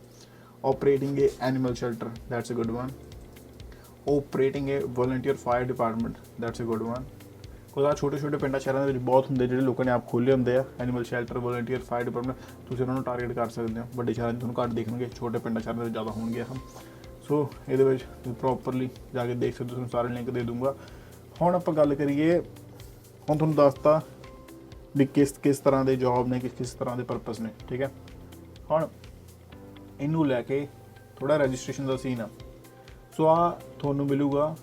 S1: Operating a animal shelter, that's a good one. Operating a volunteer fire department, that's a good one. ਕੁਝ ਆਹ ਛੋਟੇ ਛੋਟੇ ਪਿੰਡਾਂ ਸ਼ਹਿਰਾਂ ਦੇ ਵਿੱਚ ਬਹੁਤ ਹੁੰਦੇ ਜਿਹੜੇ ਲੋਕਾਂ ਨੇ ਆਪ ਖੋਲ੍ਹੇ ਹੁੰਦੇ ਆ animal shelter, volunteer fire department. ਤੁਸੀਂ ਉਹਨਾਂ ਨੂੰ ਟਾਰਗੇਟ ਕਰ ਸਕਦੇ ਹੋ। ਵੱਡੇ ਸ਼ਹਿਰਾਂ 'ਚ ਤੁਹਾਨੂੰ ਘੱਟ ਦੇਖਣਗੇ, ਛੋਟੇ ਪਿੰਡਾਂ ਸ਼ਹਿਰਾਂ ਦੇ ਵਿੱਚ ਜ਼ਿਆਦਾ ਹੋਣਗੇ ਹਨ। ਸੋ ਇਹਦੇ ਵਿੱਚ ਪ੍ਰੋਪਰਲੀ ਜਾ ਕੇ ਦੇਖ ਸਕਦੇ ਹੋ, ਤੁਹਾਨੂੰ ਸਾਰੇ ਲਿੰਕ ਦੇ ਦੂੰਗਾ। ਹੁਣ ਆਪਾਂ ਗੱਲ ਕਰੀਏ, ਹੁਣ ਤੁਹਾਨੂੰ ਦੱਸਤਾ ਵੀ ਕਿਸ ਤਰ੍ਹਾਂ ਦੇ ਜੋਬ ਨੇ, ਕਿਸ ਤਰ੍ਹਾਂ ਦੇ ਪਰਪਸ ਨੇ, ਠੀਕ ਹੈ। ਹੁਣ ਇਹਨੂੰ ਲੈ ਕੇ ਥੋੜ੍ਹਾ ਰਜਿਸਟ੍ਰੇਸ਼ਨ ਦਾ ਸੀਨ ਆ। ਸੋ ਆਹ ਤੁਹਾਨੂੰ ਮਿਲੂਗਾ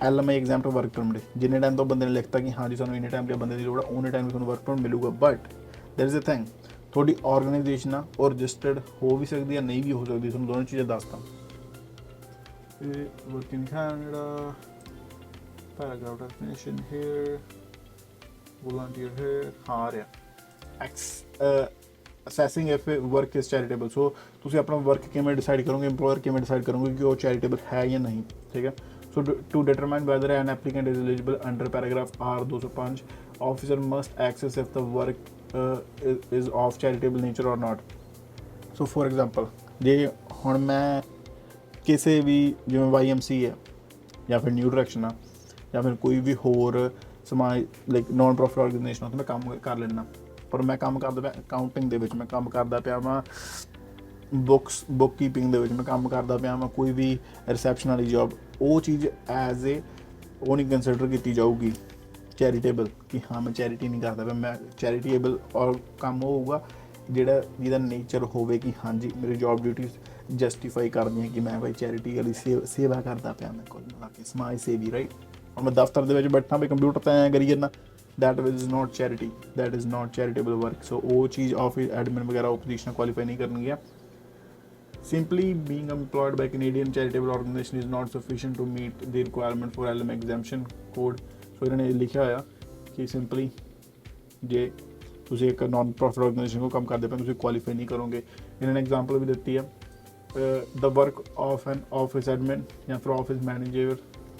S1: LMI ਐਗਜ਼ੈਂਪਟ ਵਰਕ ਪਰਮਿਟ। ਜਿੰਨੇ ਟਾਈਮ ਤੋਂ ਬੰਦੇ ਨੇ ਲਿਖਤਾ ਕਿ ਹਾਂਜੀ ਸਾਨੂੰ ਇੰਨੇ ਟਾਈਮ 'ਤੇ ਬੰਦੇ ਦੀ ਲੋੜ ਆ, ਉਹਨੇ ਟਾਈਮ ਤੁਹਾਨੂੰ ਵਰਕ ਪਰਮਿਟ ਮਿਲੂਗਾ। ਬਟ ਦੇयर ਇਜ਼ ਅ ਥਿੰਗ, ਤੁਹਾਡੀ ਆਰਗੇਨਾਈਜੇਸ਼ਨ ਆ ਔਰ ਰਜਿਸਟਰਡ ਹੋ ਵੀ ਸਕਦੀ ਹੈ, ਨਹੀਂ ਵੀ ਹੋ ਸਕਦੀ। ਤੁਹਾਨੂੰ ਦੋਨੋਂ ਚੀਜ਼ਾਂ ਦੱਸਦਾ। ਇਹ working Canada, paragraph definition here, volunteer here, ਹਾਂ ਆ ਰਿਹਾ। Assessing if work is charitable, so ਤੁਸੀਂ ਆਪਣਾ ਵਰਕ ਕਿਵੇਂ ਡਿਸਾਈਡ ਕਰੋਗੇ, ਇੰਪਲੋਇਰ ਕਿਵੇਂ ਡਿਸਾਈਡ ਕਰੋਗੇ ਕਿ ਉਹ ਚੈਰੀਟੇਬਲ ਹੈ ਜਾਂ ਨਹੀਂ, ਠੀਕ ਹੈ। So to determine whether an applicant is eligible under paragraph R 205, officer must access if the work is of charitable nature or not. So for example, ਜੇ ਹੁਣ ਮੈਂ ਕਿਸੇ ਵੀ ਜਿਵੇਂ YMCA ਹੈ ਜਾਂ ਫਿਰ ਨਿਊ ਡਾਇਰੈਕਸ਼ਨ ਆ ਜਾਂ ਫਿਰ ਕੋਈ ਵੀ ਹੋਰ ਸਮਾਜ ਲਾਈਕ ਨੋਨ ਪ੍ਰੋਫਿਟ ਆਰਗੇਨਾਈਜੇਸ਼ਨ ਉੱਥੇ ਮੈਂ ਕੰਮ ਕਰ ਲੈਣਾ। ਪਰ ਮੈਂ ਕੰਮ ਕਰਦਾ ਪਿਆ ਅਕਾਊਂਟਿੰਗ ਦੇ ਵਿੱਚ, ਮੈਂ ਕੰਮ ਕਰਦਾ ਪਿਆ ਵਾਂ ਬੁੱਕ ਕੀਪਿੰਗ ਦੇ ਵਿੱਚ, ਮੈਂ ਕੰਮ ਕਰਦਾ ਪਿਆ ਵਾਂ ਕੋਈ ਵੀ ਰਿਸੈਪਸ਼ਨ ਵਾਲੀ ਜੋਬ, ਉਹ ਚੀਜ਼ ਐਜ਼ ਏ ਉਹ ਨਹੀਂ ਕੰਸੀਡਰ ਕੀਤੀ ਜਾਊਗੀ ਚੈਰੀਟੇਬਲ ਕਿ ਹਾਂ ਮੈਂ ਚੈਰਿਟੀ ਨਹੀਂ ਕਰਦਾ ਪਿਆ। ਮੈਂ ਚੈਰੀਟੇਬਲ ਔਰ ਕੰਮ ਹੋਊਗਾ ਜਿਹਦਾ ਨੇਚਰ ਹੋਵੇ ਕਿ ਹਾਂਜੀ ਮੇਰੀ ਜੋਬ ਡਿਊਟੀਜ਼ ਜਸਟੀਫਾਈ ਕਰਦੀਆਂ ਕਿ ਮੈਂ ਭਾਈ ਚੈਰਿਟੀ ਵਾਲੀ ਸੇਵਾ ਕਰਦਾ ਪਿਆ, ਮੈਂ ਕੋਲ ਲਾ ਕੇ ਸਮਾਜ ਸੇਵੀ, ਰਾਈਟ। ਔਰ ਮੈਂ ਦਫ਼ਤਰ ਦੇ ਵਿੱਚ ਬੈਠਾ ਵੀ ਕੰਪਿਊਟਰ 'ਤੇ ਐਂ ਕਰੀ ਜਾਂਦਾ, that is not charity, that is not charitable work. So ਉਹ ਚੀਜ਼ ਆਫਿਸ ਐਡਮਿਨ ਵਗੈਰਾ ਉਹ ਪੋਜੀਸ਼ਨਾਂ ਕੁਆਲੀਫਾਈ ਨਹੀਂ ਕਰਨਗੀਆਂ। Simply being employed by Canadian charitable organization is not sufficient to meet the requirement for LMI exemption code. So ਇਹਨਾਂ ਨੇ ਲਿਖਿਆ ਹੋਇਆ ਕਿ ਸਿੰਪਲੀ ਜੇ ਤੁਸੀਂ ਇੱਕ ਨੋਨ ਪ੍ਰੋਫਿਟ ਆਰਗੇਨਾਈਜੇਸ਼ਨ ਕੋਲ ਕੰਮ ਕਰਦੇ ਪਏ ਤੁਸੀਂ ਕੁਆਲੀਫਾਈ ਨਹੀਂ ਕਰੋਗੇ। ਇਹਨਾਂ ਨੇ ਐਗਜ਼ਾਮਪਲ ਵੀ ਦਿੱਤੀ ਆ, the work of an office admin ਜਾਂ ਫਿਰ office manager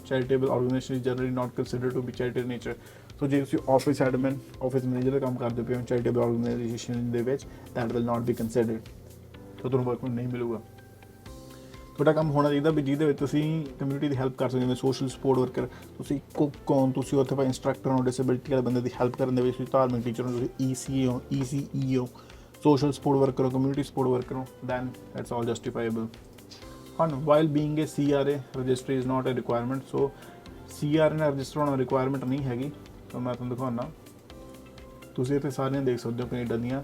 S1: charitable organization is generally not considered to be charitable nature. So ਜੇ ਤੁਸੀਂ office admin, office manager ਦਾ ਕੰਮ ਕਰਦੇ ਪਏ ਹੋ charitable organization ਦੇ ਵਿੱਚ, that will not be considered. ਤੁਹਾਨੂੰ ਵਰਕ ਨਹੀਂ ਮਿਲੂਗਾ। ਤੁਹਾਡਾ ਕੰਮ ਹੋਣਾ ਚਾਹੀਦਾ ਵੀ ਜਿਹਦੇ ਵਿੱਚ ਤੁਸੀਂ ਕਮਿਊਨਿਟੀ ਦੀ ਹੈਲਪ ਕਰ ਸਕਦੇ, ਜਿਵੇਂ ਸੋਸ਼ਲ ਸਪੋਰਟ ਵਰਕਰ, ਤੁਸੀਂ ਕੁੱਕ ਹੋ, ਤੁਸੀਂ ਉੱਥੇ ਭਾਈ ਇੰਸਟਰਕਟਰ ਹੋ, ਡਿਸੇਬਿਲਿਟੀ ਵਾਲੇ ਬੰਦੇ ਦੀ ਹੈਲਪ ਕਰਨ ਦੇ ਵਿੱਚ ਤੁਸੀਂ ਧਾਰਮਿਕ ਟੀਚਰ ਹੋ, ਤੁਸੀਂ ECA ਹੋ, ECE ਹੋ, ਸੋਸ਼ਲ ਸਪੋਰਟ ਵਰਕਰ ਹੋ, ਕਮਿਊਨਿਟੀ ਸਪੋਰਟ ਵਰਕਰ ਹੋ, ਦੈਨ ਦੈਟਸ ਆਲ ਜਸਟੀਫਾਈਬਲ। ਹੁਣ while being A CRA registry is not A requirement. So CRA ਨਾਲ ਰਜਿਸਟਰ ਹੋਣਾ ਰਿਕੁਆਇਰਮੈਂਟ ਨਹੀਂ ਹੈਗੀ। ਸੋ ਮੈਂ ਤੁਹਾਨੂੰ ਦਿਖਾਉਣਾ, ਤੁਸੀਂ ਇੱਥੇ ਸਾਰੀਆਂ ਦੇਖ ਸਕਦੇ ਹੋ ਕੈਨੇਡਾ ਦੀਆਂ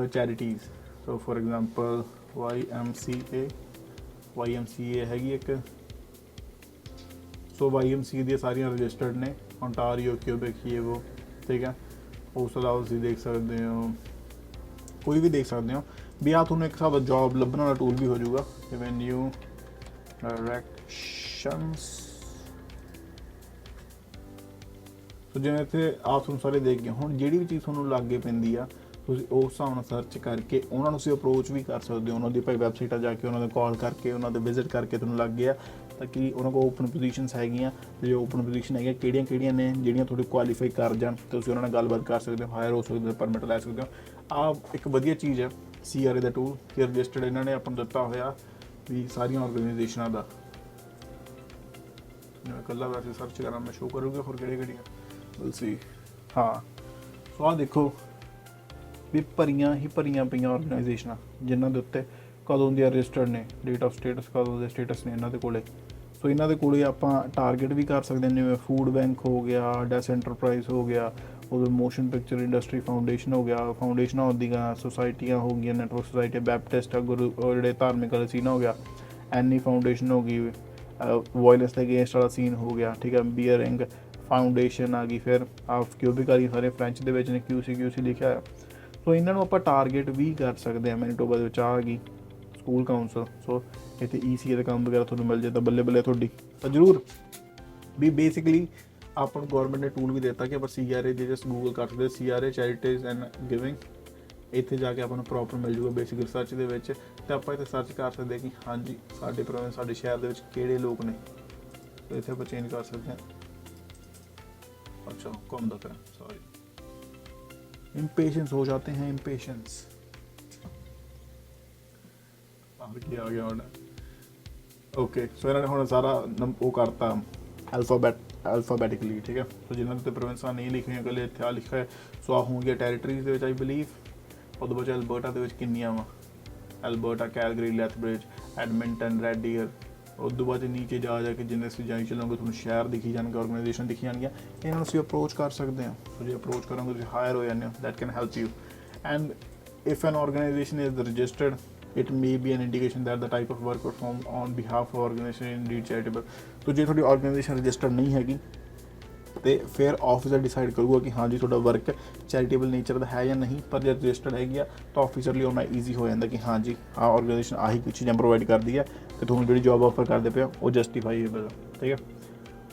S1: ਚੈਰਿਟੀਜ਼। ਸੋ ਫੋਰ ਐਗਜ਼ਾਮਪਲ YMCA ਹੈਗੀ ਇੱਕ। ਸੋ YMCA ਦੀਆਂ ਸਾਰੀਆਂ ਰਜਿਸਟਰਡ ਨੇ, ਓਨਟਾਰੀਓ, ਕਿਊਬੈਕ, ਇਹ ਉਹ, ਠੀਕ ਹੈ। ਉਸ ਤੋਂ ਇਲਾਵਾ ਤੁਸੀਂ ਦੇਖ ਸਕਦੇ ਹੋ, ਕੋਈ ਵੀ ਦੇਖ ਸਕਦੇ ਹੋ ਵੀ ਆਹ ਤੁਹਾਨੂੰ ਇੱਕ ਹਿਸਾਬ ਦਾ ਜੋਬ ਲੱਭਣ ਵਾਲਾ ਟੂਲ ਵੀ ਹੋ ਜਾਊਗਾ। ਜਿਵੇਂ ਨਿਊ ਡਾਇਰੈਕਸ਼ਨਸ, ਸੋ ਜਿਵੇਂ ਇੱਥੇ ਆਪ ਤੁਹਾਨੂੰ ਸਾਰੇ ਦੇਖ ਗਏ। ਹੁਣ ਜਿਹੜੀ ਵੀ ਚੀਜ਼ ਤੁਹਾਨੂੰ ਲਾਗੇ ਪੈਂਦੀ ਆ ਤੁਸੀਂ ਉਸ ਹਿਸਾਬ ਨਾਲ ਸਰਚ ਕਰਕੇ ਉਹਨਾਂ ਨੂੰ ਤੁਸੀਂ ਅਪਰੋਚ ਵੀ ਕਰ ਸਕਦੇ ਹੋ, ਉਹਨਾਂ ਦੀ ਭਾਈ ਵੈਬਸਾਈਟਾਂ ਜਾ ਕੇ ਉਹਨਾਂ ਦੇ ਕਾਲ ਕਰਕੇ ਉਹਨਾਂ ਦੇ ਵਿਜ਼ਿਟ ਕਰਕੇ ਤੁਹਾਨੂੰ ਲੱਗ ਗਿਆ ਤਾਂ ਕਿ ਉਹਨਾਂ ਕੋਲ ਓਪਨ ਪੋਜੀਸ਼ਨਸ ਹੈਗੀਆਂ, ਤੇ ਜੋ ਓਪਨ ਪੋਜੀਸ਼ਨ ਹੈਗੀਆਂ ਕਿਹੜੀਆਂ ਨੇ ਜਿਹੜੀਆਂ ਤੁਹਾਡੇ ਕੁਆਲੀਫਾਈ ਕਰ ਜਾਣ, ਤੇ ਤੁਸੀਂ ਉਹਨਾਂ ਨਾਲ ਗੱਲਬਾਤ ਕਰ ਸਕਦੇ ਹੋ, ਹਾਇਰ ਹੋ ਸਕਦੇ ਹੋ, ਪਰਮਿਟ ਲੈ ਸਕਦੇ ਹੋ। ਆਹ ਇੱਕ ਵਧੀਆ ਚੀਜ਼ ਹੈ CRA ਦਾ ਟੂਲ ਕਿ ਰਜਿਸਟਰਡ ਇਹਨਾਂ ਨੇ ਆਪਾਂ ਨੂੰ ਦਿੱਤਾ ਹੋਇਆ ਵੀ ਸਾਰੀਆਂ ਆਰਗੇਨਾਈਜੇਸ਼ਨਾਂ ਦਾ। ਜਿਵੇਂ ਇਕੱਲਾ ਵੈਸੇ ਸਰਚ ਕਰਾਂ ਮੈਂ ਸ਼ੋ ਕਰੂੰਗਾ ਹੋਰ ਕਿਹੜੀਆਂ ਵਿਲ ਸੀ। ਹਾਂ, ਸੋ ਆਹ ਦੇਖੋ ਵੀ ਭਰੀਆਂ ਪਈਆਂ ਆਰਗੇਨਾਈਜੇਸ਼ਨਾਂ ਜਿਨ੍ਹਾਂ ਦੇ ਉੱਤੇ ਕਦੋਂ ਦੀਆਂ ਰਜਿਸਟਰਡ ਨੇ, ਡੇਟ ਆਫ ਸਟੇਟਸ ਕਦੋਂ ਦੇ ਸਟੇਟਸ ਨੇ ਇਹਨਾਂ ਦੇ ਕੋਲੇ। ਸੋ ਇਹਨਾਂ ਦੇ ਕੋਲੇ ਆਪਾਂ ਟਾਰਗੇਟ ਵੀ ਕਰ ਸਕਦੇ ਹਾਂ, ਜਿਵੇਂ ਫੂਡ ਬੈਂਕ ਹੋ ਗਿਆ, ਡੈਸ ਐਂਟਰਪ੍ਰਾਈਜ਼ ਹੋ ਗਿਆ, ਉਹਦੇ ਮੋਸ਼ਨ ਪਿਕਚਰ ਇੰਡਸਟਰੀ ਫਾਊਂਡੇਸ਼ਨ ਹੋ ਗਿਆ, ਫਾਊਂਡੇਸ਼ਨਾਂ ਹੁੰਦੀਆਂ, ਸੁਸਾਇਟੀਆਂ ਹੋ ਗਈਆਂ, ਨੈਟਵਰਕ ਸੁਸਾਇਟੀ, ਬੈਪਟਿਸਟ ਗੁਰੂ ਜਿਹੜੇ ਧਾਰਮਿਕ ਵਾਲੇ ਸੀਨ ਹੋ ਗਿਆ, ਐਨੀ ਫਾਊਂਡੇਸ਼ਨ ਹੋ ਗਈ, ਵਾਇਲੈਂਸ ਦੇ ਅਗੇਂਸਟ ਵਾਲਾ ਸੀਨ ਹੋ ਗਿਆ, ਠੀਕ ਹੈ, ਬੀਅਰਿੰਗ ਫਾਊਂਡੇਸ਼ਨ ਆ ਗਈ, ਫਿਰ ਆਫ ਕਿਊਬਿਕ ਵਾਲੀ ਸਾਰੇ ਫਰੈਂਚ ਦੇ ਵਿੱਚ ਨੇ, QC ਲਿਖਿਆ ਹੋਇਆ। ਸੋ ਇਹਨਾਂ ਨੂੰ ਆਪਾਂ ਟਾਰਗੇਟ ਵੀ ਕਰ ਸਕਦੇ ਹਾਂ। ਮੈਨੀਟੋਬਾ ਦੇ ਵਿੱਚ ਆ ਗਈ ਸਕੂਲ ਕਾਊਂਸਲ, ਸੋ ਇੱਥੇ ECA ਦਾ ਕੰਮ ਵਗੈਰਾ ਤੁਹਾਨੂੰ ਮਿਲ ਜਾਏ ਤਾਂ ਬੱਲੇ ਤੁਹਾਡੀ। ਤਾਂ ਜ਼ਰੂਰ ਵੀ ਬੇਸਿਕਲੀ ਆਪਾਂ ਨੂੰ ਗੌਰਮੈਂਟ ਨੇ ਟੂਲ ਵੀ ਦਿੱਤਾ ਕਿ ਆਪਾਂ CRA ਦੇ ਜਸਟ ਗੂਗਲ ਕਰ ਸਕਦੇ, CRA ਚੈਰਿਟੀਜ਼ ਐਂਡ ਗਿਵਿੰਗ, ਇੱਥੇ ਜਾ ਕੇ ਆਪਾਂ ਨੂੰ ਪ੍ਰੋਪਰ ਮਿਲ ਜੂਗਾ ਬੇਸਿਕ ਰਿਸਰਚ ਦੇ ਵਿੱਚ। ਤੇ ਆਪਾਂ ਇੱਥੇ ਸਰਚ ਕਰ ਸਕਦੇ ਕਿ ਹਾਂਜੀ ਸਾਡੇ ਪ੍ਰੋਵਿੰਸ ਸਾਡੇ ਸ਼ਹਿਰ ਦੇ ਵਿੱਚ ਕਿਹੜੇ ਲੋਕ ਨੇ, ਤੇ ਇੱਥੇ ਆਪਾਂ ਚੇਂਜ ਕਰ ਸਕਦੇ ਹਾਂ। अच्छा घूमता फिर सॉरी इम्पेशेंस हो जाते हैं इम्पेशेंस ਕੀ ਆ ਗਿਆ ਹੁਣ। ਓਕੇ, ਸੋ ਇਹਨਾਂ ਨੇ ਹੁਣ ਸਾਰਾ ਉਹ ਕਰਤਾ ਅਲਫਾਬੈਟਿਕਲੀ, ਠੀਕ ਹੈ। ਸੋ ਜਿਨ੍ਹਾਂ ਦੇ ਪ੍ਰੋਵਿੰਸਾਂ ਨਹੀਂ ਲਿਖੀਆਂ ਇਕੱਲੇ ਇੱਥੇ ਆ ਲਿਖਿਆ ਹੈ। ਸੋ ਆ ਹੋਣਗੀਆਂ ਟੈਰੀਟਰੀਜ਼ ਦੇ ਵਿੱਚ ਆਈ ਬਿਲੀਵ। ਉਹਦੇ ਬਾਅਦ ਐਲਬਰਟਾ ਦੇ ਵਿੱਚ ਕਿੰਨੀਆਂ ਵਾ, Alberta, Calgary, Lethbridge, Edmonton, Red Deer. ਉਸ ਤੋਂ ਬਾਅਦ ਨੀਚੇ ਜਾ ਕੇ ਜਿੰਨੇ ਤੁਸੀਂ ਜਾਈ ਚੱਲੋਗੇ ਤੁਹਾਨੂੰ ਸ਼ਹਿਰ ਦਿਖੀ ਜਾਣਗੇ, ਆਰਗੇਨਾਈਜੇਸ਼ਨ ਦਿਖੀ ਜਾਣਗੀਆਂ। ਇਹਨਾਂ ਨੂੰ ਅਸੀਂ ਅਪਰੋਚ ਕਰ ਸਕਦੇ ਹਾਂ। ਸੋ ਜੇ ਅਪਰੋਚ ਕਰੋਗੇ ਤੁਸੀਂ ਹਾਇਰ ਹੋ ਜਾਂਦੇ ਹੋ, that can help you. And if N organisation is registered it may be an indication that the type of work performed on behalf of organization is indeed charitable। तो ਜੇ ਤੁਹਾਡੀ ਆਰਗੇਨਾਈਜੇਸ਼ਨ ਰਜਿਸਟਰਡ ਨਹੀਂ ਹੈਗੀ ਤੇ ਫਿਰ ਆਫਿਸਰ ਡਿਸਾਈਡ ਕਰੂਗਾ ਕਿ ਹਾਂਜੀ ਤੁਹਾਡਾ ਵਰਕ ਚੈਰੀਟੇਬਲ ਨੇਚਰ ਦਾ ਹੈ ਜਾਂ ਨਹੀਂ। ਪਰ ਜੇ ਰਜਿਸਟਰਡ ਹੈਗੀ ਆ ਤਾਂ ਆਫਿਸਰ ਲਈ ਉਹਨਾਂ ਈਜ਼ੀ ਹੋ ਜਾਂਦਾ ਕਿ ਹਾਂਜੀ ਆਹ ਆਰਗੇਨਾਈਜੇਸ਼ਨ ਆਹੀ ਕੁਝ ਚੀਜ਼ਾਂ ਪ੍ਰੋਵਾਈਡ ਕਰਦੀ ਹੈ ਤੇ ਤੁਹਾਨੂੰ ਜਿਹੜੀ ਜੌਬ ਆਫਰ ਕਰਦੇ ਪਏ ਉਹ ਜਸਟੀਫਾਈਏਬਲ, ਠੀਕ ਹੈ।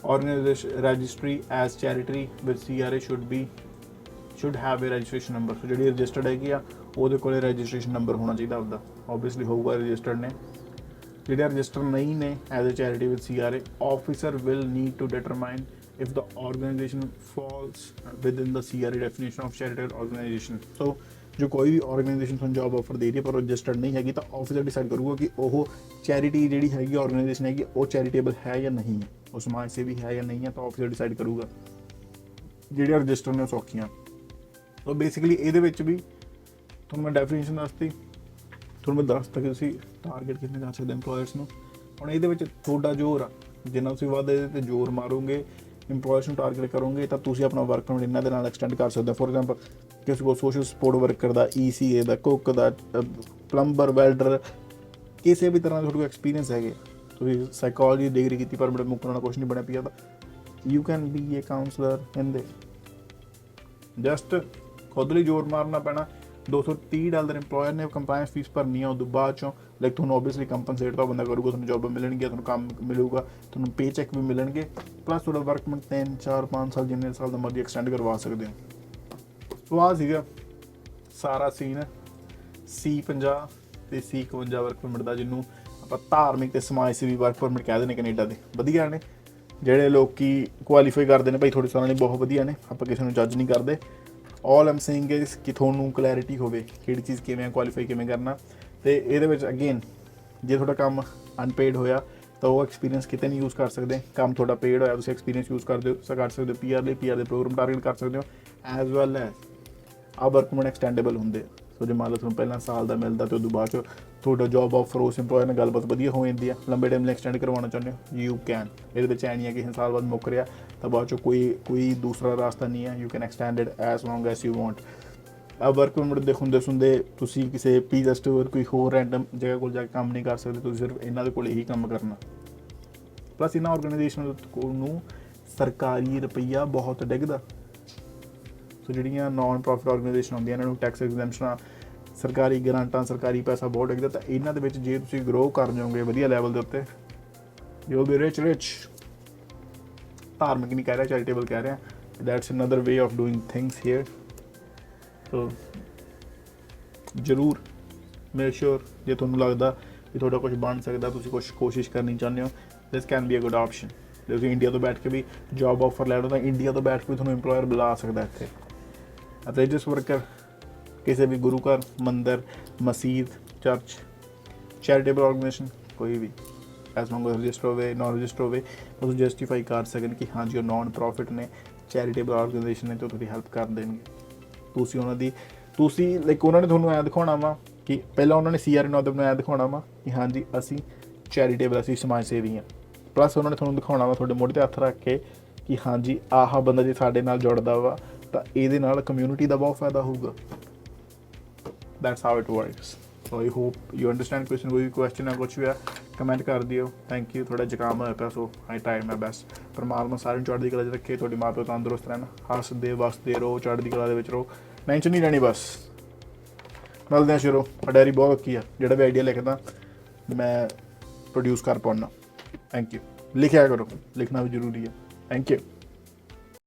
S1: Organization registry as charity with CRA should have a registration number। ਸੋ ਜਿਹੜੀ ਰਜਿਸਟਰਡ ਹੈਗੀ ਆ ਉਹਦੇ ਕੋਲ ਰਜਿਸਟ੍ਰੇਸ਼ਨ ਨੰਬਰ ਹੋਣਾ ਚਾਹੀਦਾ ਆਪਦਾ, ਓਬਵੀਅਸਲੀ ਹੋਊਗਾ ਰਜਿਸਟਰਡ ਨੇ। ਜਿਹੜੇ ਰਜਿਸਟਰ ਨਹੀਂ ਨੇ as a charity with CRA, officer will need to determine if the organization falls within the CRA definition of charitable organization। ਸੋ ਜੋ ਕੋਈ ਵੀ ਆਰਗੇਨਾਈਜੇਸ਼ਨ ਤੁਹਾਨੂੰ ਜੌਬ ਆਫਰ ਦੇ ਰਹੀ ਹੈ ਪਰ ਰਜਿਸਟਰਡ ਨਹੀਂ ਹੈਗੀ ਤਾਂ ਆਫਿਸਰ ਡਿਸਾਈਡ ਕਰੂਗਾ ਕਿ ਉਹ ਚੈਰਿਟੀ ਜਿਹੜੀ ਹੈਗੀ ਆਰਗੇਨਾਈਜੇਸ਼ਨ ਹੈਗੀ ਉਹ ਚੈਰੀਟੇਬਲ ਹੈ ਜਾਂ ਨਹੀਂ ਹੈ, ਉਹ ਸਮਾਜ ਸੇਵੀ ਹੈ ਜਾਂ ਨਹੀਂ ਹੈ, ਤਾਂ ਆਫਿਸਰ ਡਿਸਾਈਡ ਕਰੂਗਾ। ਜਿਹੜੀਆਂ ਰਜਿਸਟਰ ਨੇ ਉਹ ਸੌਖੀਆਂ। ਸੋ ਬੇਸਿਕਲੀ ਇਹਦੇ ਵਿੱਚ ਵੀ ਤੁਹਾਨੂੰ ਮੈਂ ਡੈਫੀਨੇਸ਼ਨ ਦੱਸਤੀ, ਤੁਹਾਨੂੰ ਮੈਂ ਦੱਸਤਾ ਕਿ ਤੁਸੀਂ ਟਾਰਗੇਟ ਕਿੰਨੇ ਕਰ ਸਕਦੇ ਇੰਪਲੋਇਰਸ ਨੂੰ। ਹੁਣ ਇਹਦੇ ਵਿੱਚ ਤੁਹਾਡਾ ਜ਼ੋਰ ਆ, ਜਿੰਨਾ ਤੁਸੀਂ ਵੱਧ ਇਹਦੇ 'ਤੇ ਜ਼ੋਰ ਮਾਰੋਗੇ, ਇੰਪਲੋਇਰਸ ਨੂੰ ਟਾਰਗੇਟ ਕਰੋਗੇ ਤਾਂ ਤੁਸੀਂ ਆਪਣਾ ਵਰਕ ਪਰਮਿਟ ਇਹਨਾਂ ਦੇ ਨਾਲ ਐਕਸਟੈਂਡ ਕਰ ਸਕਦੇ ਹੋ। ਫੋਰ ਐਗਜ਼ਾਮਪਲ ਕਿਸੇ ਕੋਲ ਸੋਸ਼ਲ ਸਪੋਰਟ ਵਰਕਰ ਦਾ, ECA ਦਾ, ਕੁੱਕ ਦਾ, ਪਲੰਬਰ, ਵੈਲਡਰ, ਕਿਸੇ ਵੀ ਤਰ੍ਹਾਂ ਦਾ ਤੁਹਾਡੇ ਕੋਲ ਐਕਸਪੀਰੀਅੰਸ ਹੈਗੇ, ਤੁਸੀਂ ਸਾਈਕੋਲੋਜੀ ਦੀ ਡਿਗਰੀ ਕੀਤੀ ਪਰ ਬੜੇ ਮੁੱਕਣ ਵਾਲਾ ਕੁਛ ਨਹੀਂ ਬਣਿਆ ਪਿਆ, ਤਾਂ you can B A councillor ਇਨ ਦੇ। ਜਸਟ ਖੁਦ ਲਈ ਜ਼ੋਰ ਮਾਰਨਾ ਪੈਣਾ। $230 ਇੰਪਲੋਇਰ ਨੇ ਕੰਪਲਾਇੰਸ ਫੀਸ ਭਰਨੀ ਆ, ਉਦੋਂ ਬਾਅਦ ਚੋਂ ਲਾਈਕ ਤੁਹਾਨੂੰ ਓਬਵੀਅਸਲੀ ਕੰਪਨਸੇਟ ਤਾਂ ਬੰਦਾ ਕਰੂਗਾ, ਤੁਹਾਨੂੰ ਜੋਬ ਮਿਲਣਗੀਆਂ, ਤੁਹਾਨੂੰ ਕੰਮ ਮਿਲੂਗਾ, ਤੁਹਾਨੂੰ ਪੇ ਚੈੱਕ ਵੀ ਮਿਲਣਗੇ, ਪਲੱਸ ਤੁਹਾਡਾ ਵਰਕ ਪਰਮਿਟ 3, 4, 5 ਸਾਲ ਜਿੰਨੇ ਸਾਲ ਦਾ ਮਰਜ਼ੀ ਐਕਸਟੈਂਡ ਕਰਵਾ ਸਕਦੇ ਹੋ। ਸੋ ਆਹ ਸੀਗਾ ਸਾਰਾ ਸੀਨ C50 ਤੇ C51 ਵਰਕ ਪਰਮਿਟ ਦਾ, ਜਿਹਨੂੰ ਆਪਾਂ ਧਾਰਮਿਕ ਤੇ ਸਮਾਜ ਸੇਵੀ ਵਰਕ ਪਰਮਿਟ ਕਹਿੰਦੇ ਨੇ ਕੈਨੇਡਾ ਦੇ। ਵਧੀਆ ਨੇ ਜਿਹੜੇ ਲੋਕੀ ਕੁਆਲੀਫਾਈ ਕਰਦੇ ਨੇ ਭਾਈ, ਥੋੜ੍ਹੇ ਸਾਲਾਂ ਲਈ ਬਹੁਤ ਵਧੀਆ ਨੇ, ਆਪਾਂ ਕਿਸੇ ਨੂੰ ਜੱਜ ਨਹੀਂ ਕਰਦੇ। ਆਲ ਆਮ ਸੇਇੰਗ ਇਜ਼ ਕਿ ਤੁਹਾਨੂੰ ਕਲੈਰਿਟੀ ਹੋਵੇ ਕਿਹੜੀ ਚੀਜ਼ ਕਿਵੇਂ ਕੁਆਲੀਫਾਈ ਕਿਵੇਂ ਕਰਨਾ। ਤੇ ਇਹਦੇ ਵਿੱਚ ਅਗੇਨ ਜੇ ਤੁਹਾਡਾ ਕੰਮ ਅਨਪੇਡ ਹੋਇਆ ਤਾਂ ਉਹ ਐਕਸਪੀਰੀਅੰਸ ਕਿਤੇ ਨਹੀਂ ਯੂਜ਼ ਕਰ ਸਕਦੇ। ਕੰਮ ਤੁਹਾਡਾ ਪੇਡ ਹੋਇਆ ਤੁਸੀਂ ਐਕਸਪੀਰੀਅੰਸ ਯੂਜ਼ ਕਰ ਸਕਦੇ ਹੋ PR ਲਈ, PR ਦੇ ਪ੍ਰੋਗਰਾਮ ਟਾਰਗੇਟ ਕਰ ਸਕਦੇ ਹੋ, as well as a work permit extendable ਹੁੰਦੇ। ਸੋ ਜੇ ਮੰਨ ਲਓ ਤੁਹਾਨੂੰ ਪਹਿਲਾਂ ਸਾਲ ਦਾ ਮਿਲਦਾ ਤੇ ਉਦੋਂ ਬਾਅਦ 'ਚ ਤੁਹਾਡਾ ਜੋਬ ਆਫਰ ਉਸ ਇੰਪਲੋਇਰ ਨਾਲ ਗੱਲਬਾਤ ਵਧੀਆ ਹੋ ਜਾਂਦੀ ਆ, ਲੰਬੇ ਟਾਈਮ ਲਈ ਐਕਸਟੈਂਡ ਕਰਵਾਉਣਾ ਚਾਹੁੰਦੇ ਹੋ, ਯੂ ਕੈਨ। ਇਹਦੇ ਵਿੱਚ ਐ ਨਹੀਂ ਹੈ ਕਿ ਸਾਲ ਬਾਅਦ ਮੁੱਕ ਰਿਹਾ ਤਾਂ ਬਾਅਦ 'ਚੋਂ ਕੋਈ ਦੂਸਰਾ ਰਾਸਤਾ ਨਹੀਂ ਹੈ। You can extend it as long as you want. ਆ ਵਰਕ ਪਰਮਿਟ ਦੇ ਹੁੰਦੇ ਸੁਣਦੇ ਤੁਸੀਂ ਕਿਸੇ ਪੀਜ਼ਾ ਸਟੋਰ ਕੋਈ ਹੋਰ ਰੈਂਡਮ ਜਗ੍ਹਾ ਕੋਲ ਜਾ ਕੇ ਕੰਮ ਨਹੀਂ ਕਰ ਸਕਦੇ, ਤੁਸੀਂ ਸਿਰਫ ਇਹਨਾਂ ਦੇ ਕੋਲ ਇਹੀ ਕੰਮ ਕਰਨਾ। ਪਲੱਸ ਇਹਨਾਂ ਆਰਗੇਨਾਈਜੇਸ਼ਨ ਨੂੰ ਸਰਕਾਰੀ ਰੁਪਈਆ ਬਹੁਤ ਡਿੱਗਦਾ। ਸੋ ਜਿਹੜੀਆਂ ਨਾਨ ਪ੍ਰੋਫਿਟ ਆਰਗੇਨਾਈਜੇਸ਼ਨ ਹੁੰਦੀਆਂ ਇਹਨਾਂ ਨੂੰ ਟੈਕਸ ਐਗਜ਼ੈਂਪਸ਼ਨਾਂ, ਸਰਕਾਰੀ ਗਰਾਂਟਾਂ, ਸਰਕਾਰੀ ਪੈਸਾ ਬਹੁਤ ਡਿੱਗਦਾ। ਤਾਂ ਇਹਨਾਂ ਦੇ ਵਿੱਚ ਜੇ ਤੁਸੀਂ ਗਰੋ ਕਰ ਜਾਓਗੇ ਵਧੀਆ ਲੈਵਲ ਦੇ ਉੱਤੇ, ਯੂ ਵਿਲ ਬੀ ਰਿਚ। ਧਾਰਮਿਕ ਨਹੀਂ ਕਹਿ ਰਿਹਾ, ਚੈਰੀਟੇਬਲ ਕਹਿ ਰਿਹਾ। That's another way of doing things here. So ਜ਼ਰੂਰ ਮੇਕ ਸ਼ੋਰ, ਜੇ ਤੁਹਾਨੂੰ ਲੱਗਦਾ ਕਿ ਤੁਹਾਡਾ ਕੁਝ ਬਣ ਸਕਦਾ, ਤੁਸੀਂ ਕੁਛ ਕੋਸ਼ਿਸ਼ ਕਰਨੀ ਚਾਹੁੰਦੇ ਹੋ, this can be a good option. ਜੇ ਤੁਸੀਂ ਇੰਡੀਆ ਤੋਂ ਬੈਠ ਕੇ ਵੀ ਜੋਬ ਆਫਰ ਲੈ ਲਓ ਤਾਂ ਇੰਡੀਆ ਤੋਂ ਬੈਠ ਕੇ ਵੀ ਤੁਹਾਨੂੰ ਇੰਪਲੋਇਰ ਬੁਲਾ ਸਕਦਾ ਇੱਥੇ। ਰਿਲੀਜੀਅਸ ਵਰਕਰ ਕਿਸੇ ਵੀ ਗੁਰੂ ਘਰ, ਮੰਦਰ, ਮਸਜਿਦ, ਚਰਚ, ਚੈਰੀਟੇਬਲ ਆਰਗੇਨਾਈਜੇਸ਼ਨ, ਕੋਈ ਵੀ, ਐਸ ਲੌਂਗ ਐਸ ਰਜਿਸਟਰ ਹੋਵੇ, ਨੋਨ ਰਜਿਸਟਰ ਹੋਵੇ, ਤੁਸੀਂ ਜਸਟੀਫਾਈ ਕਰ ਸਕਣ ਕਿ ਹਾਂਜੀ ਉਹ ਨੋਨ ਪ੍ਰੋਫਿਟ ਨੇ, ਚੈਰੀਟੇਬਲ ਆਰਗੇਨਾਈਜੇਸ਼ਨ ਨੇ, ਤੇ ਤੁਹਾਡੀ ਹੈਲਪ ਕਰ ਦੇਣਗੇ। ਤੁਸੀਂ ਉਹਨਾਂ ਦੀ ਲਾਈਕ ਉਹਨਾਂ ਨੇ ਤੁਹਾਨੂੰ ਐਂ ਦਿਖਾਉਣਾ ਵਾ ਕਿ ਪਹਿਲਾਂ ਉਹਨਾਂ ਨੇ CRA ਨੂੰ ਆਪਦੇ ਨੂੰ ਐਂ ਦਿਖਾਉਣਾ ਵਾ ਕਿ ਹਾਂਜੀ ਅਸੀਂ ਚੈਰੀਟੇਬਲ, ਅਸੀਂ ਸਮਾਜ ਸੇਵੀ ਹਾਂ। ਪਲੱਸ ਉਹਨਾਂ ਨੇ ਤੁਹਾਨੂੰ ਦਿਖਾਉਣਾ ਵਾ ਤੁਹਾਡੇ ਮੋਢੇ 'ਤੇ ਹੱਥ ਰੱਖ ਕੇ ਕਿ ਹਾਂਜੀ ਆਹ ਬੰਦਾ ਜੇ ਸਾਡੇ ਨਾਲ ਜੁੜਦਾ ਵਾ ਤਾਂ ਇਹਦੇ ਨਾਲ ਕਮਿਊਨਿਟੀ ਦਾ ਬਹੁਤ ਫਾਇਦਾ ਹੋਊਗਾ। That's how it works. So I hope you understand. ਕੋਈ ਕੁਐਸਚਨ ਹੈ ਕੁਛ ਵੀ ਆ ਕਮੈਂਟ ਕਰ ਦਿਓ। Thank you. ਥੋੜ੍ਹਾ ਜ਼ੁਕਾਮ ਹੋਇਆ, ਸੋ ਆਈ ਟਰਾਈ ਮਾਈ ਬੈਸਟ। ਪਰਮਾਤਮਾ ਸਾਰਿਆਂ ਨੂੰ ਚੜ੍ਹਦੀ ਕਲਾ 'ਚ ਰੱਖੇ, ਤੁਹਾਡੇ ਮਾਂ ਪਿਓ ਤੰਦਰੁਸਤ ਰਹਿਣ, ਹੱਸਦੇ ਵਸਦੇ ਰਹੋ, ਚੜ੍ਹਦੀ ਕਲਾ ਦੇ ਵਿੱਚ ਰਹੋ, ਟੈਨਸ਼ਨ ਨਹੀਂ ਲੈਣੀ ਬਸ। ਮਿਲਦੇ ਹਾਂ ਸ਼ੁਰੂ। ਡਾਇਰੀ ਬਹੁਤ ਔਖੀ ਆ, ਜਿਹੜਾ ਵੀ ਆਈਡੀਆ ਲਿਖਦਾ ਮੈਂ ਪ੍ਰੋਡਿਊਸ ਕਰ ਪਾਉਣਾ। Thank you. ਲਿਖਿਆ ਕਰੋ, ਲਿਖਣਾ ਵੀ ਜ਼ਰੂਰੀ ਹੈ। Thank you.